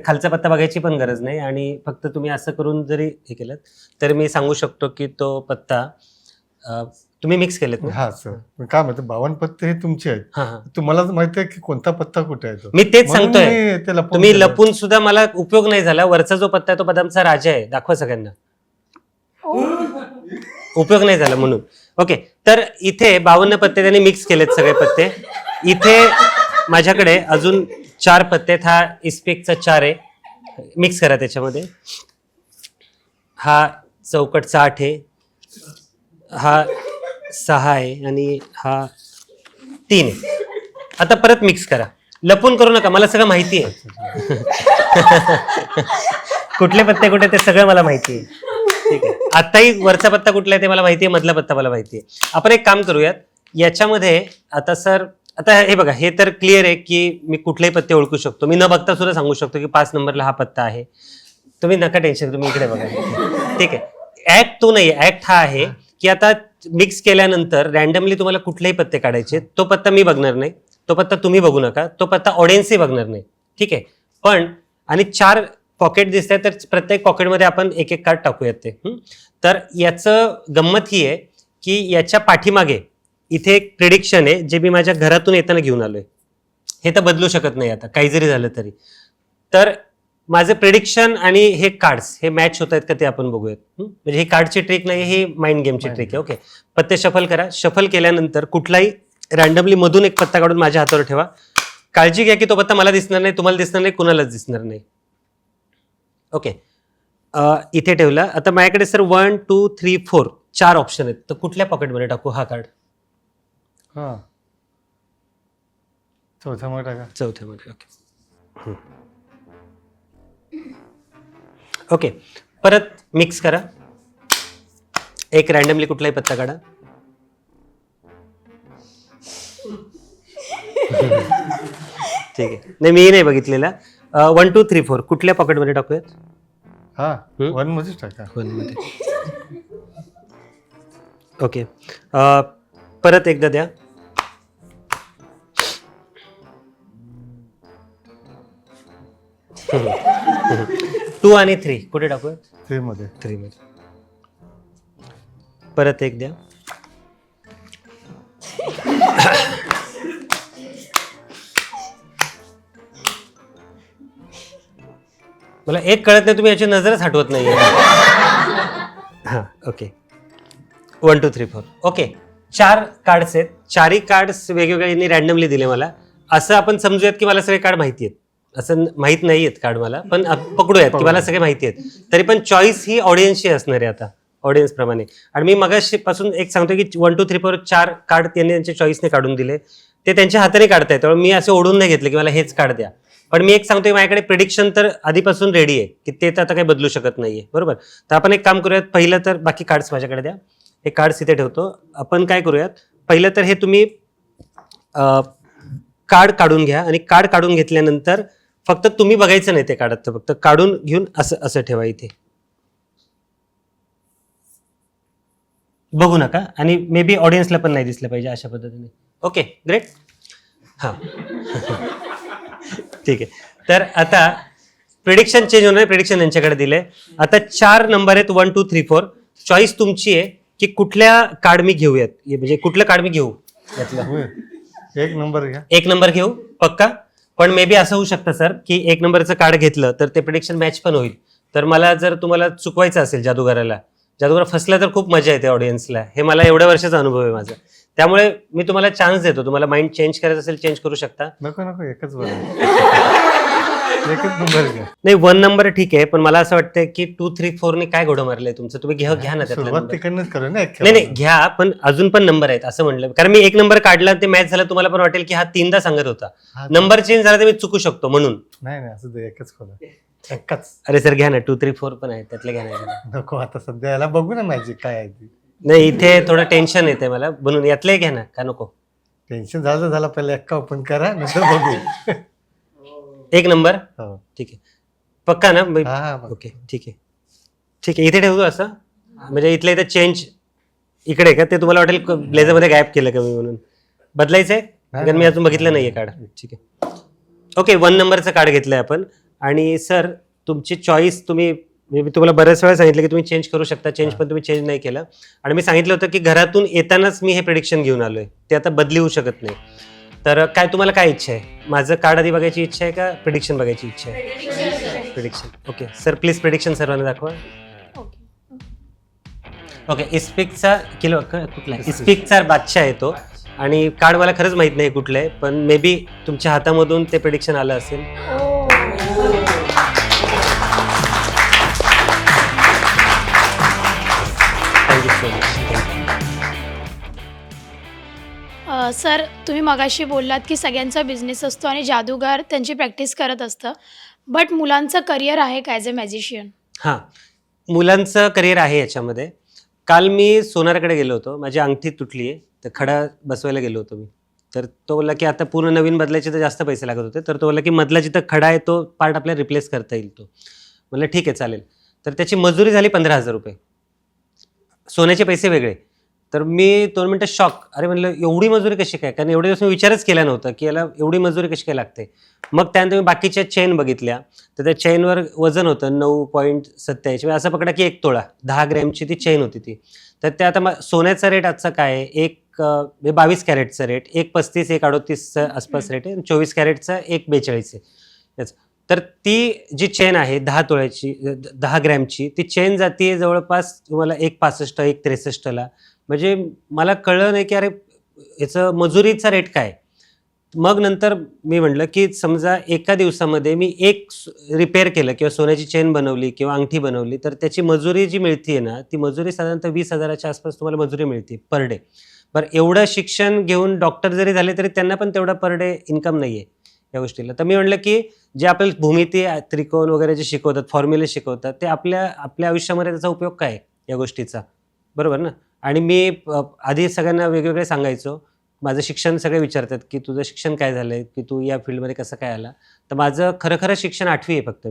खालचा पत्ता बघायची पण गरज नाही. आणि फक्त तुम्ही असं करून जरी हे केलं तर मी सांगू शकतो की तो पत्ता तुम्ही मिक्स केलेत ना.
हा सर, पण काय म्हणते 52 पत्ते हे तुमचे आहेत.
हा हा,
तुम्हाला माहिती आहे की कोणता पत्ता कुठे आहे तो.
मी तेच
म्हणून
सांगतोय.
मी ते लपवून
तुम्ही
ठेवलं.
लपून सुद्धा मला उपयोग नाही झाला. वरचा जो पत्ता आहे तो बदामचा राजा आहे, दाखवा सगळ्यांना. उपयोग नाही झाला म्हणून. ओके, तर इथे 52 पत्ते त्यांनी मिक्स केलेत सगळे पत्ते. इथे माझ्याकडे अजून 4 पत्ते आहेत. हा इस्पेकचा 4 आहे, मिक्स करा त्याच्यामध्ये. हा चौकटचा 8 आहे, हा 6 आहे आणि हा 3 आहे. आता परत मिक्स करा, लपून करू नका, मला सगळं माहिती आहे. कुठले पत्ते कुठे ते सगळं मला माहिती आहे. ठीक आहे, आताही वरचा पत्ता कुठला आहे ते मला माहिती आहे, मधला पत्ता मला माहिती आहे. आपण एक काम करूयात याच्यामध्ये. आता सर, आता हे बघा, हे तर क्लिअर आहे की मी कुठलेही पत्ते ओळखू शकतो. मी न बघता सुद्धा सांगू शकतो की 5 नंबरला हा पत्ता आहे. तुम्ही नका टेन्शन, तुम्ही इकडे बघा. ठीक आहे, ऍक्ट तो नाही, ऍक्ट हा आहे की आता मिक्स केल्यानंतर रॅन्डमली तुम्हाला कुठलेही पत्ते काढायचे. तो पत्ता मी बघणार नाही, तो पत्ता तुम्ही बघू नका, तो पत्ता ऑडियन्सही बघणार नाही. ठीक आहे, पण आणि 4 पॉकेट दिसत आहे, तर प्रत्येक पॉकेटमध्ये आपण एक कार्ड टाकूयात ते. तर याचं गंमत ही आहे की याच्या पाठीमागे इथे एक प्रिडिक्शन आहे जे मी माझ्या घरातून येताना घेऊन आलोय. हे तर बदलू शकत नाही आता, काही जरी झालं तरी. तर माझं प्रिडिक्शन आणि हे कार्ड्स हे मॅच होत आहेत का ते आपण बघूयात. म्हणजे ही कार्डची ट्रिक नाही, ही माइंड गेमची ट्रिक आहे. ओके, पत्ते शफल करा. शफल केल्यानंतर कुठलाही रॅन्डमली मधून एक पत्ता काढून माझ्या हातावर ठेवा. काळजी घ्या की तो पत्ता मला दिसणार नाही, तुम्हाला दिसणार नाही, कुणालाच दिसणार नाही. ओके, इथे ठेवला. आता माझ्याकडे सर 1 2 3 4 4 ऑप्शन आहेत. तर कुठल्या पॉकेटमध्ये टाकू हा कार्ड?
हा चौथ्यामध्ये टाका.
चौथ्यामध्ये. ओके. ओके, परत मिक्स करा. एक रॅन्डमली कुठलाही पत्ता काढा. ठीक आहे. नाही, मी नाही बघितलेला. 1 2 3 4 कुठल्या पॉकेटमध्ये टाकूयात?
हा
हम्म.
1 मध्येच टाका.
मध्ये. ओके, परत एकदा द्या. टू आणि 3 कुठे टाकूयात?
3 मध्ये.
3 मध्ये. परत एक द्या. मला एक कळत नाही, तुम्ही याची नजरच हटवत नाही. हां, ओके. 1 2 3 4. ओके, 4 कार्ड्स आहेत. 4ही कार्ड्स वेगवेगळ्यांनी रॅन्डमली दिले मला. असं आपण समजूयात की मला सगळे कार्ड माहिती आहेत. असं माहीत नाही आहेत कार्ड मला, पण पकडूयात की मला सगळे माहिती आहेत. तरी पण चॉईस ही ऑडियन्सची असणार आहे आता, ऑडियन्स प्रमाणे. आणि मी मगाशी पासून एक सांगतो की 1 2 3 4 4 कार्ड त्यांनी त्यांच्या चॉईसने काढून दिले. ते त्यांच्या हाताने काढतायत, त्यामुळे मी असे ओढून नाही घेतले की मला हेच कार्ड द्या. पण मी एक सांगतोय, माझ्याकडे प्रिडिक्शन तर आधीपासून रेडी आहे की ते तर आता काही बदलू शकत नाहीये. बरोबर. तर आपण एक काम करूयात. पहिलं तर बाकी कार्ड्स माझ्याकडे द्या. हे कार्ड्स इथे ठेवतो. आपण काय करूयात, पहिलं तर हे तुम्ही कार्ड काढून घ्या. आणि कार्ड काढून घेतल्यानंतर फक्त तुम्ही बघायचं नाही ते काढत, फक्त काढून घेऊन असं असं ठेवा इथे. बघू नका. आणि मे बी ऑडियन्सला पण नाही दिसलं पाहिजे अशा पद्धतीने. Okay, great. हां. ठीक आहे. तर आता प्रिडिक्शन चेंज होणार. प्रिडिक्शन यांच्याकडे दिले. आता 4 नंबर आहेत 1 2 3 4. चॉईस तुमची आहे की कुठल्या कार्ड मी घेऊयात, म्हणजे कुठलं कार्ड मी घेऊ यातलं.
होय. 1 नंबर घ्या.
1 नंबर घेऊ पक्का. पण मे बी असं होऊ शकतं सर की 1 नंबरचं कार्ड घेतलं तर ते प्रिडिक्शन मॅच पण होईल. तर मला जर तुम्हाला चुकवायचं असेल जादूगाराला, जादूगार फसला तर खूप मजा येते ऑडियन्सला. हे मला एवढ्या वर्षाचा अनुभव आहे माझा. त्यामुळे मी तुम्हाला चान्स देतो. तुम्हाला माइंड चेंज करायचं असेल चेंज करू शकता.
नको नको एकच बरं. एकच नंबर घ्या.
नाही, 1 नंबर ठीक आहे, पण मला असं वाटतं की 2 3 4 ने काय घोडं मारलंय तुमचं. तुम्ही घ्या ना त्यातला
सुरुवात
number.
तिकडनंच करू ना. एक
नाही घ्या, पण अजून पण नंबर आहेत असं म्हणलं. कारण मी 1 नंबर काढला, ते मॅच झालं, तुम्हाला पण वाटेल की हा 3दा सांगत होता.
हा,
नंबर चेंज झाला तर मी चुकू शकतो म्हणून.
नाही असं दे. एकच करू. एकच.
अरे सर घ्या ना, 2 3 4 पण आहेत, त्यातले घ्या ना.
नको आता सध्या याला बघू ना मॅजिक काय आहे ती.
नाही, इथे थोडं टेन्शन येते मला म्हणून यातले घ्या ना, का नको?
टेन्शन झालं पहिले एक्का ओपन करा नंतर बघू.
1 नंबर
हो.
ठीक आहे पक्का ना?
हा,
ओके ठीक आहे. इथे ठेवतो असं, म्हणजे इथल्या इथे चेंज इकडे का, ते तुम्हाला वाटेल ब्लेझरमध्ये गायब केलं का मी म्हणून. बदलायचंय कारण मी अजून बघितलं नाहीये कार्ड. ठीक आहे. ओके, 1 नंबरचं कार्ड घेतलंय आपण. आणि सर तुमची चॉईस तुम्ही, मी तुम्हाला बऱ्याच वेळा सांगितलं की तुम्ही चेंज करू शकता. चेंज पण तुम्ही चेंज नाही केलं. आणि मी सांगितलं होतं की घरातून येतानाच मी हे प्रिडिक्शन घेऊन आलोय, ते आता बदली होऊ शकत नाही. तर काय तुम्हाला काय इच्छा आहे? माझं कार्ड आधी बघायची इच्छा आहे का प्रिडिक्शन बघायची इच्छा आहे? Prediction. Okay sir, please prediction सर्वांना दाखवा. ओके, इस्पिकचा किलो कुठला आहे? इस्पिकचा बादशाह आहे तो. आणि कार्ड मला खरंच माहित नाही कुठलं आहे, पण मे बी तुमच्या हातामधून ते प्रिडिक्शन आलं असेल. Thank you so much.
सर, तुम्ही मगाशी बोललात की सगळ्यांचा बिझनेस असतो आणि जादूगार त्यांची प्रॅक्टिस करत असतं. बट मुलांचं करिअर आहे का ॲज अ मॅजिशियन?
हां, मुलांचं करिअर आहे याच्यामध्ये. काल मी सोनारकडे गेलो होतो. माझी अंगठी तुटली आहे, तर खडा बसवायला गेलो होतो मी. तर तो बोलला की आता पूर्ण नवीन बदलायचे तर जास्त पैसे लागत होते. तर तो बोलला की मधला जिथं खडा आहे तो पार्ट आपल्याला रिप्लेस करता येईल. तो म्हणलं ठीक आहे चालेल. तर त्याची मजुरी झाली 15,000 रुपये. सोन्याचे पैसे वेगळे. तर मी 2 मिनटं शॉक. अरे म्हणलं एवढी मजुरी कशी काय? कारण एवढे दिवस मी विचारच केला नव्हता की याला एवढी मजुरी कशी काय लागते. मग त्यानंतर मी बाकीच्या चेन बघितल्या, तर त्या चेनवर वजन होतं 9.87. असं पकडा की 1 तोळा 10 ग्रॅमची ती चेन होती ती. तर त्या आता सोन्याचा रेट आजचा काय आहे? 22 कॅरेटचा रेट, 1.35 1.38 आसपास रेट आहे. 24 कॅरेटचा 1.42 आहे याचं. तर ती जी चेन आहे 10 तोळ्याची 10 ग्रॅमची, ती चेन जाते जवळपास तुम्हाला 1.65 1.63ला. म्हणजे मला कळलं नाही की अरे याचं मजुरीचा रेट काय. मग नंतर मी म्हटलं की समजा एका दिवसामध्ये मी एक रिपेअर केलं किंवा सोन्याची चेन बनवली किंवा अंगठी बनवली तर त्याची मजुरी जी मिळते ना ती मजुरी साधारणतः 20,000च्या आसपास तुम्हाला मजुरी मिळते पर डे. बरं एवढं शिक्षण घेऊन डॉक्टर जरी झाले तरी त्यांना पण तेवढा पर डे इन्कम नाही आहे या गोष्टीला. तर मी म्हटलं की जे आपल्याला भूमिती त्रिकोण वगैरे जे शिकवतात फॉर्म्युले शिकवतात ते आपल्या आयुष्यामध्ये त्याचा उपयोग काय आहे या गोष्टीचा, बरोबर ना. आणि मी आधी सगळ्यांना वेगवेगळे सांगायचो. माझं शिक्षण सगळे विचारतात की तुझं शिक्षण काय झालं आहे की तू या फील्डमध्ये कसं काय आला. तर माझं खरं शिक्षण 8वी आहे फक्त.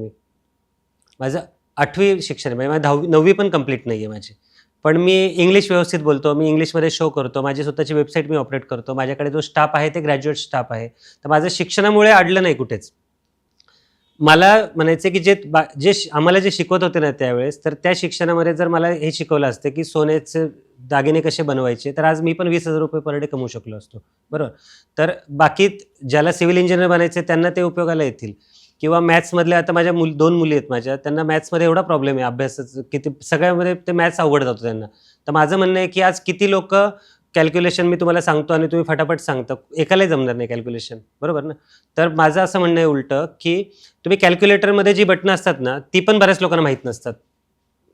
माझं 8वी शिक्षण आहे. म्हणजे माझी 9वी पण कंप्लीट नाही आहे माझी. पण मी इंग्लिश व्यवस्थित बोलतो, मी इंग्लिशमध्ये शो करतो, माझी स्वतःची वेबसाईट मी ऑपरेट करतो, माझ्याकडे जो स्टाफ आहे ते ग्रॅज्युएट स्टाफ आहे. तर माझं शिक्षणामुळे अडलं नाही कुठेच. मला म्हणायचं की आम्हाला जे शिकवत होते ना त्यावेळेस तर त्या शिक्षणामध्ये जर मला हे शिकवलं असतं की सोन्याचे दागिने कसे बनवायचे तर आज मी पण 20,000 रुपये पर डे कमवू शकलो असतो, बरोबर. तर बाकी ज्याला सिव्हिल इंजिनियर बनायचे त्यांना ते उपयोगाला येतील. किंवा मॅथ्समधल्या आता माझ्या 2 मुली आहेत माझ्या, त्यांना मॅथ्समध्ये एवढा प्रॉब्लेम आहे अभ्यासाचं की ते सगळ्यामध्ये ते मॅथ्स अवघड जातो त्यांना. तर माझं म्हणणं आहे की आज किती लोक कॅल्क्युलेशन मी तुम्हाला सांगतो आणि तुम्ही फटाफट सांगता, एकालाही जमणार नाही कॅल्क्युलेशन, बरोबर ना. तर माझं असं म्हणणं आहे उलटं की तुम्ही कॅल्क्युलेटरमध्ये जी बटणं असतात ना ती पण बऱ्याच लोकांना माहीत नसतात,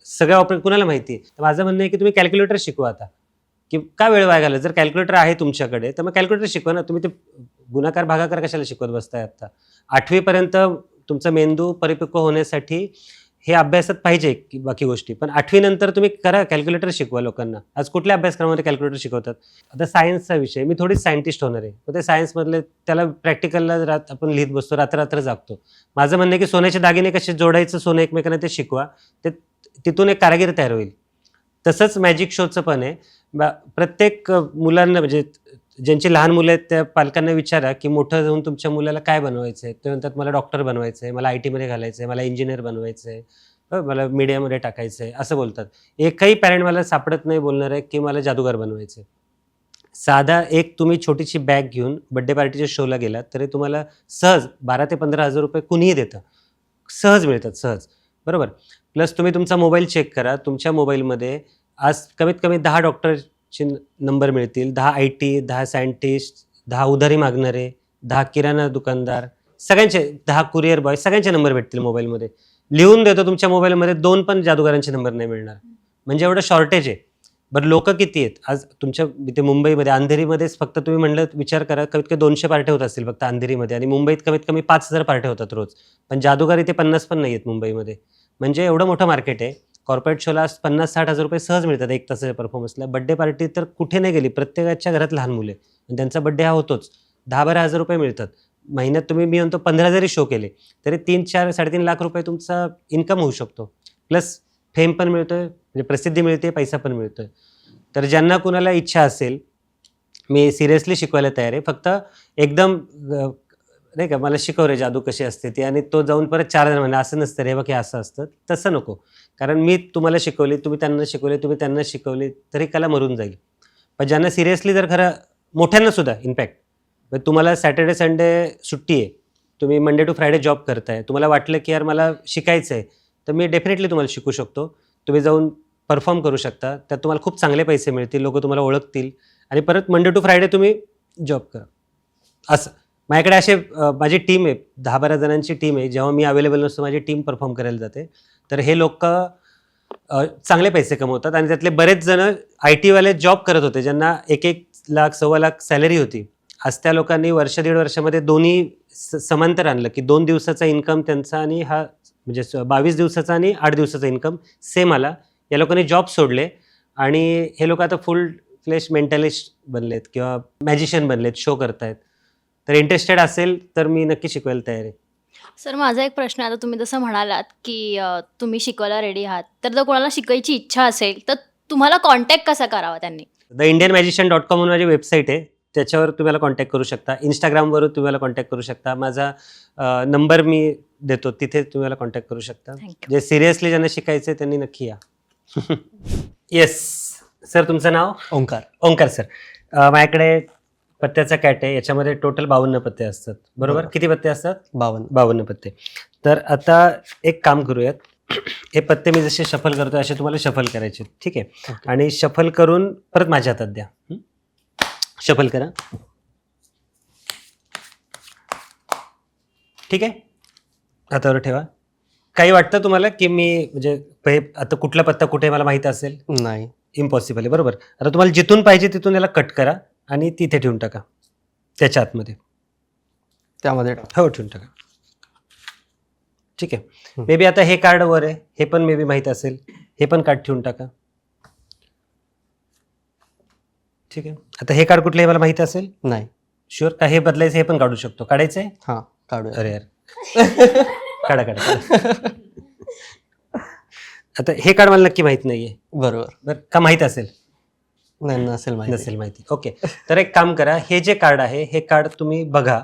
सगळ्या कुणाला माहिती आहे. तर माझं म्हणणं आहे की तुम्ही कॅल्क्युलेटर शिकवा आता, की का वेळ वाया घालत. जर कॅल्क्युलेटर आहे तुमच्याकडे तर मग कॅल्क्युलेटर शिकवा ना. तुम्ही ते गुणाकार भागाकार कशाला शिकवत बसताय आता. 8वीपर्यंत तुमचा मेंदू परिपक्व होण्यासाठी हे अभ्यासात पाहिजे की बाकी गोष्टी, पण 8वी नंतर तुम्ही करा कॅल्क्युलेटर शिकवा लोकांना. आज कुठल्या अभ्यासक्रमामध्ये कॅल्क्युलेटर शिकवतात. आता सायन्सचा विषय, मी थोडीच सायंटिस्ट होणार आहे तर ते सायन्समधले त्याला प्रॅक्टिकलला आपण लिहित बसतो, रात्र जागतो. माझं म्हणणं आहे की सोन्याचे दागिने कसे जोडायचं सोनं एकमेकांना ते शिकवा, ते तिथून एक कारागीर तयार होईल. तसंच मॅजिक शोचं पण आहे. प्रत्येक मुलांना म्हणजे ज्यांची लहान मुलं आहेत त्या पालकांना विचारा की मोठं जाऊन तुमच्या मुलाला काय बनवायचं आहे. ते म्हणतात मला डॉक्टर बनायचं आहे, मला IT मध्ये घालायचं आहे, मला इंजिनियर बनवायचं आहे, मला मीडियामध्ये टाकायचं आहे असं बोलतात. एकही पॅरेंट मला सापडत नाही बोलणार आहे की मला जादूगार बनवायचं आहे. साधा एक तुम्ही छोटीशी बॅग घेऊन बड्डे पार्टीच्या शोला गेलात तरी तुम्हाला सहज 12,000 ते 15,000 रुपये कुणीही देतं, सहज मिळतात, सहज, बरोबर. प्लस तुम्ही तुमचा मोबाईल चेक करा, तुमच्या मोबाईलमध्ये आज कमीत कमी 10 डॉक्टरचे नंबर मिळतील, 10 IT, 10 सायंटिस्ट, 10 उधारी मागणारे, 10 किराणा दुकानदार, सगळ्यांचे 10 कुरिअर बॉय, सगळ्यांचे नंबर भेटतील मोबाईलमध्ये. लिहून देतो तुमच्या मोबाईलमध्ये 2 पण जादूगारांचे नंबर नाही मिळणार. म्हणजे एवढं शॉर्टेज आहे. बरं लोक किती आहेत आज तुमच्या इथे मुंबईमध्ये, अंधेरीमध्येच फक्त तुम्ही म्हणलं विचार करा कमीत कमी 200 पार्ट्या होत असतील फक्त अंधेरीमध्ये, आणि मुंबईत कमीत कमी 5,000 पार्ट्या होतात रोज. पण जादूगार इथे 50 पण नाही आहेत मुंबईमध्ये. म्हणजे एवढं मोठं मार्केट आहे. कॉर्पोरेट शोला 50-60,000 रुपये सहज मिळतात 1 तासाच्या परफॉर्मन्सला. बड्डे पार्टी तर कुठे नाही गेली, प्रत्येकाच्या घरात लहान मुले आणि त्यांचा बड्डे हा होतोच. 10-12,000 रुपये मिळतात महिन्यात. तुम्ही मी म्हणतो 15 जरी शो केले तरी 3-4-3.5 लाख रुपये तुमचा इन्कम होऊ शकतो. प्लस फेम पण मिळतोय, म्हणजे प्रसिद्धी मिळते, पैसा पण मिळतोय. तर ज्यांना कुणाला इच्छा असेल मी सिरियसली शिकवायला तयार आहे. फक्त एकदम नाही का मला शिकव रे जादू कशी असते ती, आणि तो जाऊन परत 4 जण म्हणा असं नसतं रे बघ हे असं असतं, तसं नको. कारण मी तुम्हाला शिकवली, तुम्ही त्यांना शिकवले, तुम्ही त्यांना शिकवले तरी कला मरून जाईल. पण ज्यांना सिरियसली जर खरं, मोठ्यांना सुद्धा इनफॅक्ट तुम्हाला सॅटर्डे संडे सुट्टी आहे, तुम्ही मंडे टू फ्रायडे जॉब करताय, तुम्हाला वाटलं की यार मला शिकायचं आहे तर मी डेफिनेटली तुम्हाला शिकू शकतो. तुम्ही जाऊन परफॉर्म करू शकता, त्यात तुम्हाला खूप चांगले पैसे मिळतील, लोक तुम्हाला ओळखतील, आणि परत मंडे टू फ्रायडे तुम्ही जॉब करा. असं माझ्याकडे असे माझी टीम आहे, 10-12 जणांची टीम आहे. जेव्हा मी अवेलेबल नसतो माझी टीम परफॉर्म करायला जाते. तर हे लोक चांगले पैसे कमवतात, आणि त्यातले बरेच जण IT वाले जॉब करत होते ज्यांना 1-1 लाख 1.25 लाख सॅलरी होती. आज त्या लोकांनी 1-1.5 वर्षामध्ये दोन्ही समांतर आणलं की 2 दिवसाचा इन्कम त्यांचा आणि हा म्हणजे 22 दिवसाचा आणि 8 दिवसाचा इन्कम सेम आला. या लोकांनी जॉब सोडले आणि हे लोक आता फुल फ्लेश मेंटलिस्ट बनलेत किंवा मॅजिशियन बनलेत, शो करतायत. तर इंटरेस्टेड असेल तर मी नक्की शिकवायला तयार आहे.
सर माझा एक प्रश्न आहे. आता तुम्ही जसं म्हणालात की तुम्ही शिकवायला रेडी आहात, तर जर कोणाला शिकायची इच्छा असेल तर तुम्हाला कॉन्टॅक्ट कसा करावा त्यांनी?
theindianmagician.com म्हणून माझी वेबसाईट आहे, त्याच्यावर तुम्ही मला कॉन्टॅक्ट करू शकता. इंस्टाग्रामवरून तुम्ही मला कॉन्टॅक्ट करू शकता. माझा नंबर मी देतो, तिथे तुम्ही मला कॉन्टॅक्ट करू शकता. जे सिरियसली ज्यांना शिकायचं आहे त्यांनी नक्की या. येस सर, तुमचं नाव?
ओंकार.
ओंकार सर. माझ्याकडे पत्त्याचा कॅट आहे, याच्यामध्ये टोटल 52 पत्ते असतात, बरोबर? किती पत्ते असतात? 52 पत्ते. तर आता एक काम करूयात, हे पत्ते मी जसे शफल करतो असे तुम्हाला शफल करायचे, ठीक आहे? आणि शफल करून परत माझ्या हातात द्या. शफल करा. ठीक आहे, हातावर ठेवा. काही वाटतं तुम्हाला की मी म्हणजे आता कुठला पत्ता कुठे मला माहिती असेल?
नाही.
इम्पॉसिबल आहे, बरोबर. आता तुम्हाला जिथून पाहिजे तिथून याला कट करा आणि तिथे ठेवून टाका, त्याच्या आतमध्ये.
त्यामध्ये
हो, ठेवून टाका. ठीक आहे. मे बी आता हे कार्ड वर आहे, हे पण मे बी माहीत असेल, हे पण कार्ड ठेवून टाका. ठीक आहे. आता हे कार्ड कुठलं हे मला माहिती असेल?
नाही.
शुअर का हे बदलायचं? हे पण काढू शकतो. काढायचं आहे?
हां, काढूया.
अरे यार, काढा काढा. आता हे कार्ड मला नक्की माहित नाहीये.
बरोबर.
बरं, का माहित असेल?
नाही, नसेल माहिती.
नसेल माहिती. ओके, तर एक काम करा, हे जे कार्ड आहे हे कार्ड तुम्ही बघा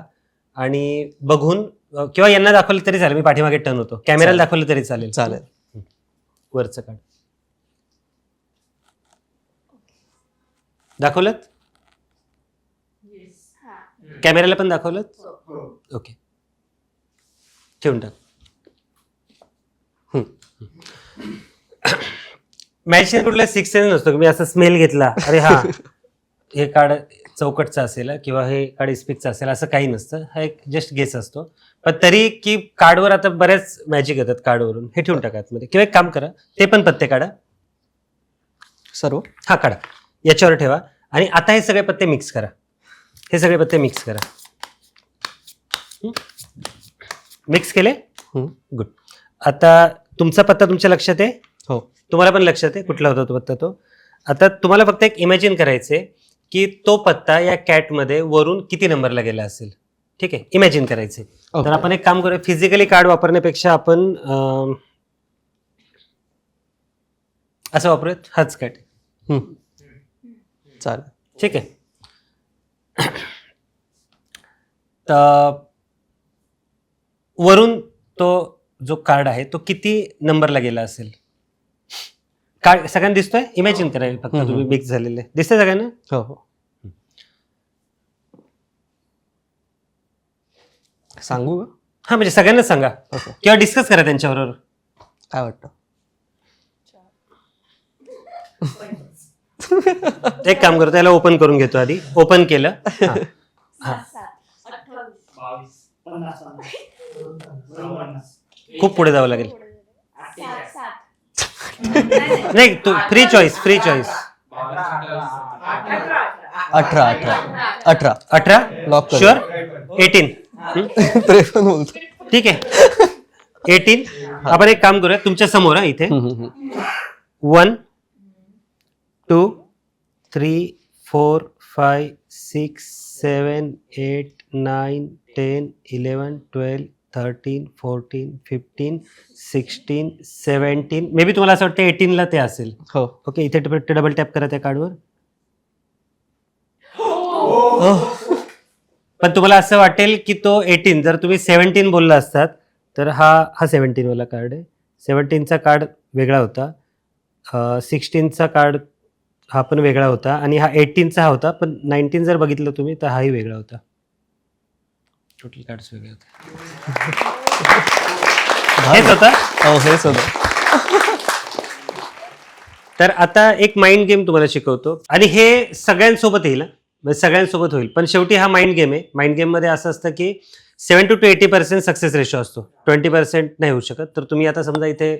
आणि बघून किंवा यांना दाखवलं तरी चालेल, मी पाठीमागे टर्न होतो, कॅमेराला दाखवलं तरी चालेल.
चालेल.
वरचं कार्ड दाखवलं? कॅमेराला पण दाखवलं? ओके, ठेवून टाक. मॅजिशियन कुठला सिक्स सेन्स नसतो की मी असं स्मेल घेतला, अरे हा हे कार्ड चौकटचं असेल किंवा हे कार्ड इस्पिकचं असेल, असं काही नसतं. हा एक जस्ट गेस असतो. पण तरी की कार्डवर आता बऱ्याच मॅजिक येतात कार्डवरून, हे ठेवून टाका आतमध्ये. किंवा एक काम करा, ते पण पत्ते काढा.
सर्व
हा काढा, याच्यावर ठेवा आणि आता हे सगळे पत्ते मिक्स करा. हे सगळे पत्ते मिक्स करा. मिक्स केले? गुड. आता तुमचा पत्ता तुमच्या लक्षात आहे?
हो.
तुम्हाला पण लक्षात आहे कुठला होता तो पत्ता? तो आता तुम्हाला फक्त एक इमॅजिन करायचंय की तो पत्ता या कॅटमध्ये वरून किती नंबरला गेला असेल. ठीक आहे, इमॅजिन करायचंय. तर आपण एक काम करूया, फिजिकली कार्ड वापरण्यापेक्षा आपण असं वापरूयात, हाच कॅट.
चालेल.
ठीक आहे. तर वरून तो जो कार्ड आहे तो किती नंबरला गेला असेल? कार्ड सगळ्यांना दिसतोय? इमॅजिन करायला फक्त तुम्ही मिक्स झालेले दिसतंय सगळ्यांना?
हो हो. सांगू का?
हा, म्हणजे सगळ्यांनाच सांगा
ओके.
किंवा डिस्कस करा त्यांच्याबरोबर.
काय वाटतं?
एक काम करतो, याला ओपन करून घेतो आधी. ओपन केलं. हा. खूप पुढे जावं लागेल. नाही, तू फ्री चॉईस. 18
लॉक कर.
शुअर? 18.
पण बोलतो.
ठीक आहे, 18. आपण एक काम करूया, तुमच्या समोर इथे 1 2 3 4 5 6 7 8 9 10 11 12 13 14 15 16 17. मे बी तुम्हाला असं वाटतं 18ला ते असेल.
हो.
ओके, इथे डबल टॅप करा त्या कार्डवर. पण तुम्हाला असं वाटेल की तो 18, जर तुम्ही 17 बोलला असतात तर हा 17 वाला कार्ड आहे. 17चा कार्ड वेगळा होता, 16चा कार्ड हा पण वेगळा होता आणि हा 18चा हा होता. पण 19 जर बघितलं तुम्ही तर हाही वेगळा होता. टोटल कार्ड्स वेगळे होते. हेच होता.
हो, हेच होतं.
तर आता एक माइंड गेम तुम्हाला शिकवतो आणि हे सगळ्यांसोबत येईल, म्हणजे सगळ्यांसोबत होईल. पण शेवटी हा माइंड गेम आहे. माइंड गेममध्ये असं असतं की 70 to 80% सक्सेस रेशो असतो, 20% नाही होऊ शकत. तर तुम्ही आता समजा इथे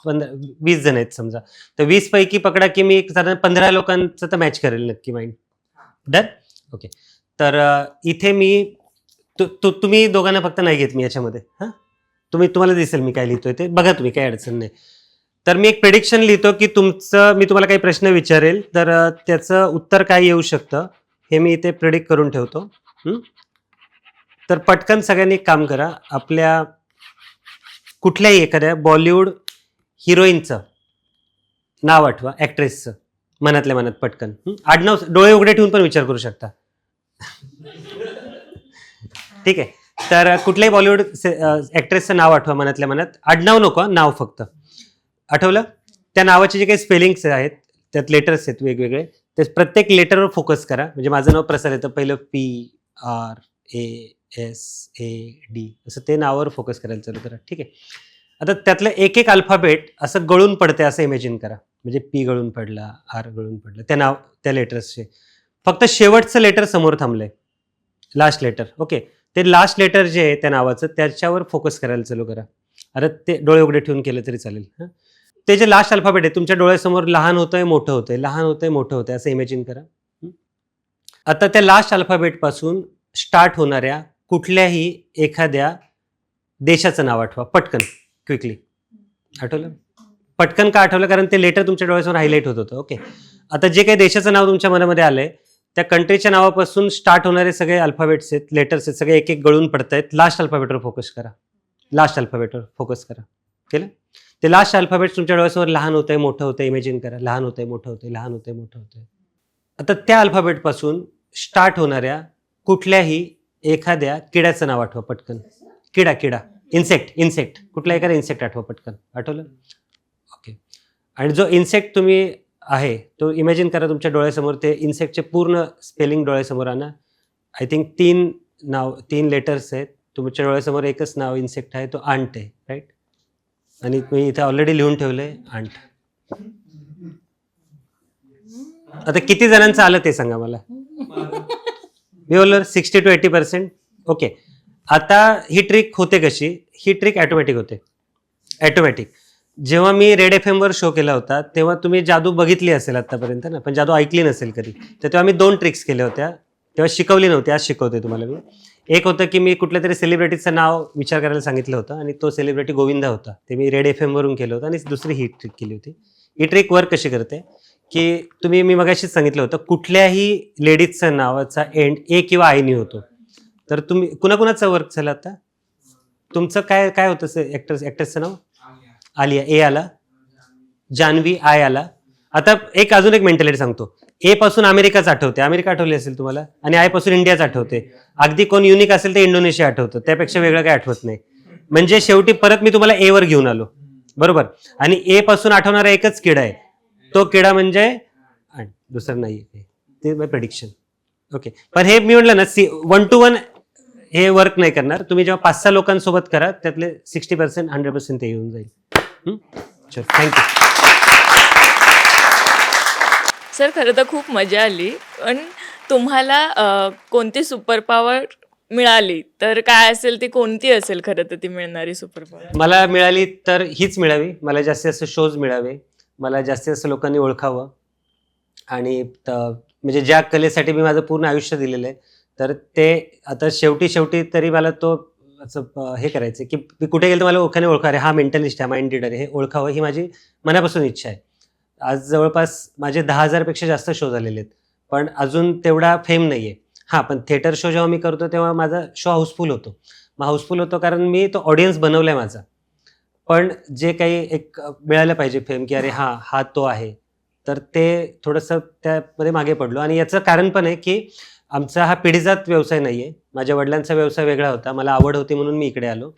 20 जण आहेत समजा, तर 20 पैकी पकडा की मी एक साधारण 15 लोकांचं तर मॅच करेल नक्की माइंड. डन? ओके. तर इथे मी तुम्ही दोघांना फक्त नाही घेत मी याच्यामध्ये. हां, तुम्हाला दिसेल मी काय लिहितोय ते बघा तुम्ही, काही अडचण नाही. तर मी एक प्रेडिक्शन लिहितो की मी तुम्हाला काही प्रश्न विचारेल तर त्याचं उत्तर काय येऊ शकतं हे मी इथे प्रेडिक्ट करून ठेवतो. तर पटकन सगळ्यांनी एक काम करा, आपल्या कुठल्याही एखाद्या बॉलिवूड हिरोईनचं नाव आठवा, ॲक्ट्रेसचं, मनातल्या मनात पटकन. आडनाव डोळे उघडे ठेवून पण विचार करू शकता. ठीक आहे, तर कुठल्याही बॉलिवूड ॲक्ट्रेसचं नाव आठवा मनातल्या मनात. आडनाव नको, नाव फक्त. आठवलं? त्या नावाचे जे काही स्पेलिंग्स आहेत त्यात लेटर्स आहेत वेगवेगळे, ते प्रत्येक लेटरवर फोकस करा. म्हणजे माझं नाव प्रसाद येतं, पहिलं PRASAD असं ते नावावर फोकस करायला चालू करा. ठीक आहे. आता त्यातलं एक एक अल्फाबेट असं गळून पडते असं इमॅजिन करा. म्हणजे P गळून पडला, R गळून पडलं, त्या लेटर्सचे फक्त शेवटचं लेटर समोर थांबलंय, लास्ट लेटर. ओके, ते लास्ट लेटर जे आहे त्या नावाचं त्याच्यावर फोकस करायला चालू करा. अरे ते डोळे उघडे ठेवून केलं तरी चालेल. ते जे लास्ट अल्फाबेट आहे तुमच्या डोळ्यासमोर लहान होतंय मोठं होतंय लहान होतंय मोठं होतंय असं इमॅजिन करा. आता त्या लास्ट अल्फाबेट पासून स्टार्ट होणाऱ्या कुठल्याही एखाद्या देशाचं नाव आठवा पटकन, क्विकली. आठवलं? पटकन का आठवलं? कारण ते लेटर तुमच्या डोळ्यासमोर हायलाईट होत होतं. ओके, आता जे काही देशाचं नाव तुमच्या मनामध्ये आलंय त्या कंट्रीच्या नावापासून स्टार्ट होणारे सगळे अल्फाबेट्स आहेत, लेटर्स आहेत, सगळे एक एक गळून पडतायत. लास्ट अल्फाबेटवर फोकस करा. लास्ट अल्फाबेटवर फोकस करा. केलं? ते लास्ट अल्फाबेट तुमच्या डोळ्यासमोर लहान होतंय मोठं होतंय इमॅजिन करा. लहान होतंय मोठं होतंय लहान होतंय मोठं होतंय. आता त्या अल्फाबेटपासून स्टार्ट होणाऱ्या कुठल्याही एखाद्या किड्याचं नाव आठवा पटकन. किडा, इन्सेक्ट, कुठला एखादा इन्सेक्ट आठवा पटकन. आठवलं? ओके, आणि जो इन्सेक्ट तुम्ही आहे तो इमॅजिन करा तुमच्या डोळ्यासमोर. ते इन्सेक्टचे पूर्ण स्पेलिंग डोळ्यासमोर आणा. आय थिंक 3 लेटर्स आहेत. तुमच्या डोळ्यासमोर एकच नाव इन्सेक्ट आहे, तो आंट आहे, राईट? आणि मी इथे ऑलरेडी लिहून ठेवलंय आंट. आता किती जणांचं आलं ते सांगा मला. मी बोललो 60 to 80%. ओके, आता ही ट्रिक होते कशी? ही ट्रिक ॲटोमॅटिक होते. ॲटोमॅटिक. जेव्हा मी रेड FM वर शो केला होता तेव्हा तुम्ही जादू बघितली असेल आतापर्यंत ना, पण जादू ऐकली नसेल कधी. तर तेव्हा मी 2 ट्रिक्स केल्या होत्या. तेव्हा शिकवली नव्हती, आज शिकवते तुम्हाला मी. एक होतं की मी कुठल्या तरी सेलिब्रिटीचं नाव विचार करायला सांगितलं होतं आणि तो सेलिब्रिटी गोविंदा होता. ते मी रेड FM वरून केलं होतं. आणि दुसरी ही ट्रिक केली होती. ही ट्रिक वर्क कशी करते की मी मगाशीच सांगितलं होतं कुठल्याही लेडीजचं नावाचा एंड ए किंवा आयनी होतो. तर तुम्ही कुणाकुणाचं वर्क झालं आता? तुमचं काय होतं ॲक्टर्सचं नाव? आलिया, ए आला. जान्हवी, आय आला. आता अजून एक मेंटॅलिटी सांगतो. ए पासून अमेरिकाच आठवते, अमेरिका आठवली असेल तुम्हाला. आणि आय पासून इंडियाच आठवते. अगदी कोण युनिक असेल तर इंडोनेशिया आठवतं, त्यापेक्षा वेगळं काय आठवत नाही. म्हणजे शेवटी परत मी तुम्हाला ए वर घेऊन आलो, बरोबर? आणि ए पासून आठवणारा एकच किडा आहे, तो किडा म्हणजे दुसरं नाही. ते बाय प्रेडिक्शन. ओके, पण हे मी म्हटलं ना 1 to 1 हे वर्क नाही करणार. तुम्ही जेव्हा 5-6 लोकांसोबत करा त्यातले 60% 100% ते येऊन जाईल. चल, थँक्यू.
सर खरं तर खूप मजा आली, पण तुम्हाला कोणती सुपर पॉवर मिळाली तर काय असेल ती कोणती असेल खरं तर ती मिळणारी सुपर पॉवर?
मला मिळाली तर हीच मिळावी. मला जास्तीत जास्त शोज मिळावे, मला जास्तीत जास्त लोकांनी ओळखावं. आणि म्हणजे ज्या कलेसाठी मी माझं पूर्ण आयुष्य दिलेलं आहे तर ते आता शेवटी तरी मला तो असं हे करायचं की मी कुठे गेलं तर मला ओळखा रे हा मेंटलिस्ट आहे, माइंड रीडर आहे, हे ओळखावं ही माझी मनापासून इच्छा आहे. आज जवळपास माझे 10,000पेक्षा जास्त शो झालेले आहेत, पण अजून तेवढा फेम नाही आहे. हां, पण थिएटर शो जेव्हा मी करतो तेव्हा माझा शो हाऊसफुल होतो. मग हाऊसफुल होतो कारण मी तो ऑडियन्स बनवला आहे माझा. पण जे काही एक मिळालं पाहिजे फेम की अरे हा तो आहे, तर ते थोडंसं त्यामध्ये मागे पडलो. आणि याचं कारण पण आहे की आमचा हा पिढीजात व्यवसाय नाही आहे. माझ्या वडिलांचा व्यवसाय वेगळा होता, मला आवड होती म्हणून मी इकडे आलो.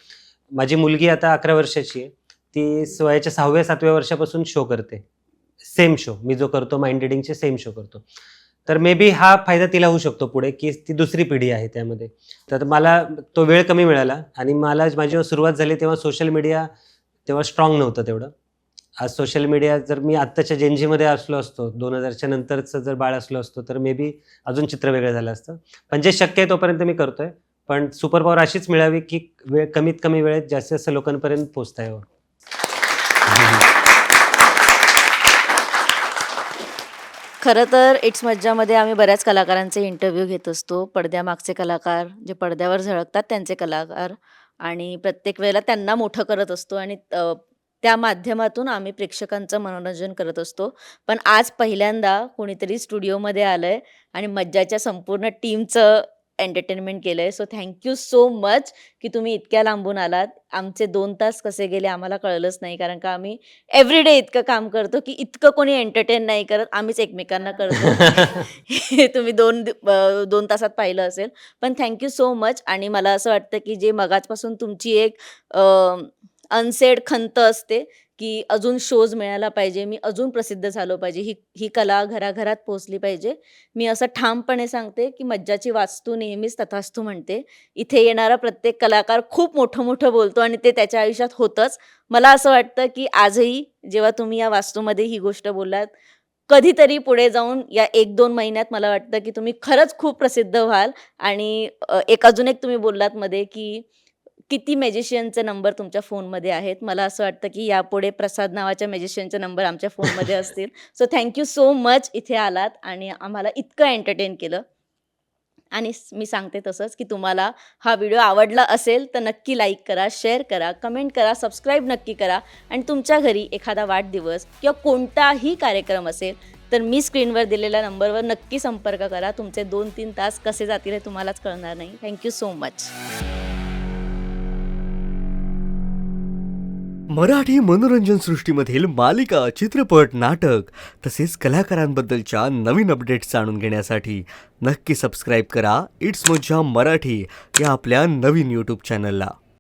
माझी मुलगी आता 11 वर्षाची आहे, ती वयाच्या 6व्या-7व्या वर्षापासून शो करते. सेम शो मी जो करतो माइंड रिडिंगचे सेम शो करतो. तर मे बी हा फायदा तिला होऊ शकतो पुढे की ती दुसरी पिढी आहे त्यामध्ये. तर मला तो वेळ कमी मिळाला आणि माझी जेव्हा सुरुवात झाली तेव्हा सोशल मीडिया तेव्हा स्ट्रॉंग नव्हतं तेवढं. आज सोशल मीडिया जर मी आत्ताच्या जेनजीमध्ये असलो असतो, 2000च्या नंतरचं जर बाळ असलो असतो तर मे बी अजून चित्र वेगळं झालं असतं. पण जे शक्य आहे तोपर्यंत मी करतोय. पण सुपर पॉवर अशीच मिळावी की कमीत कमी वेळेत जास्तीत जास्त लोकांपर्यंत पोहोचता यावं.
खरं तर इट्स मज्जामध्ये आम्ही बऱ्याच कलाकारांचे इंटरव्ह्यू घेत असतो. पडद्यामागचे कलाकार, जे पडद्यावर झळकतात त्यांचे कलाकार, आणि प्रत्येक वेळेला त्यांना मोठं करत असतो आणि त्या माध्यमातून आम्ही प्रेक्षकांचं मनोरंजन करत असतो. पण आज पहिल्यांदा कोणीतरी स्टुडिओमध्ये आलंय आणि मज्जाच्या संपूर्ण टीमचं एंटरटेनमेंट केलंय. सो थँक्यू सो मच की तुम्ही इतक्या लांबून आलात. आमचे 2 तास कसे गेले आम्हाला कळलंच नाही, कारण का आम्ही एव्हरीडे इतकं काम करतो की इतकं कोणी एंटरटेन नाही करत, आम्हीच एकमेकांना करतो. हे तुम्ही 2 तासात पाहिलं असेल. पण थँक्यू सो मच. आणि मला असं वाटतं की जे मगाचपासून तुमची एक अनसेड खंत असते की अजून शोज मिळायला पाहिजे, मी अजून प्रसिद्ध झालो पाहिजे, ही कला घराघरात पोहोचली पाहिजे. मी असं ठामपणे सांगते की मज्जाची वास्तू नेहमीच तथास्तू म्हणते. इथे येणारा प्रत्येक कलाकार खूप मोठं बोलतो आणि ते त्याच्या आयुष्यात होतंच. मला असं वाटतं की आजही जेव्हा तुम्ही या वास्तूमध्ये ही गोष्ट बोललात, कधीतरी पुढे जाऊन या 1-2 महिन्यात मला वाटतं की तुम्ही खरंच खूप प्रसिद्ध व्हाल. आणि अजून एक तुम्ही बोललात मध्ये की किती मॅजिशियनचे नंबर तुमच्या फोनमध्ये आहेत. मला असं वाटतं की यापुढे प्रसाद नावाच्या मॅजिशियनचे नंबर आमच्या फोनमध्ये असतील. सो थँक्यू सो मच इथे आलात आणि आम्हाला इतकं एंटरटेन केलं. आणि मी सांगते तसंच की तुम्हाला हा व्हिडिओ आवडला असेल तर नक्की लाईक करा, शेअर करा, कमेंट करा, सबस्क्राईब नक्की करा. आणि तुमच्या घरी एखादा वाढदिवस किंवा कोणताही कार्यक्रम असेल तर मी स्क्रीनवर दिलेल्या नंबरवर नक्की संपर्क करा. तुमचे 2-3 तास कसे जातील हे तुम्हालाच कळणार नाही. Thank you so much.
मराठी मनोरंजन सृष्टीमधील मालिका, चित्रपट, नाटक तसेच कलाकारांबद्दलच्या नवीन अपडेट्स जाणून घेण्यासाठी नक्की सबस्क्राईब करा इट्स मज्जा मराठी या आपल्या नवीन यूट्यूब चॅनलला.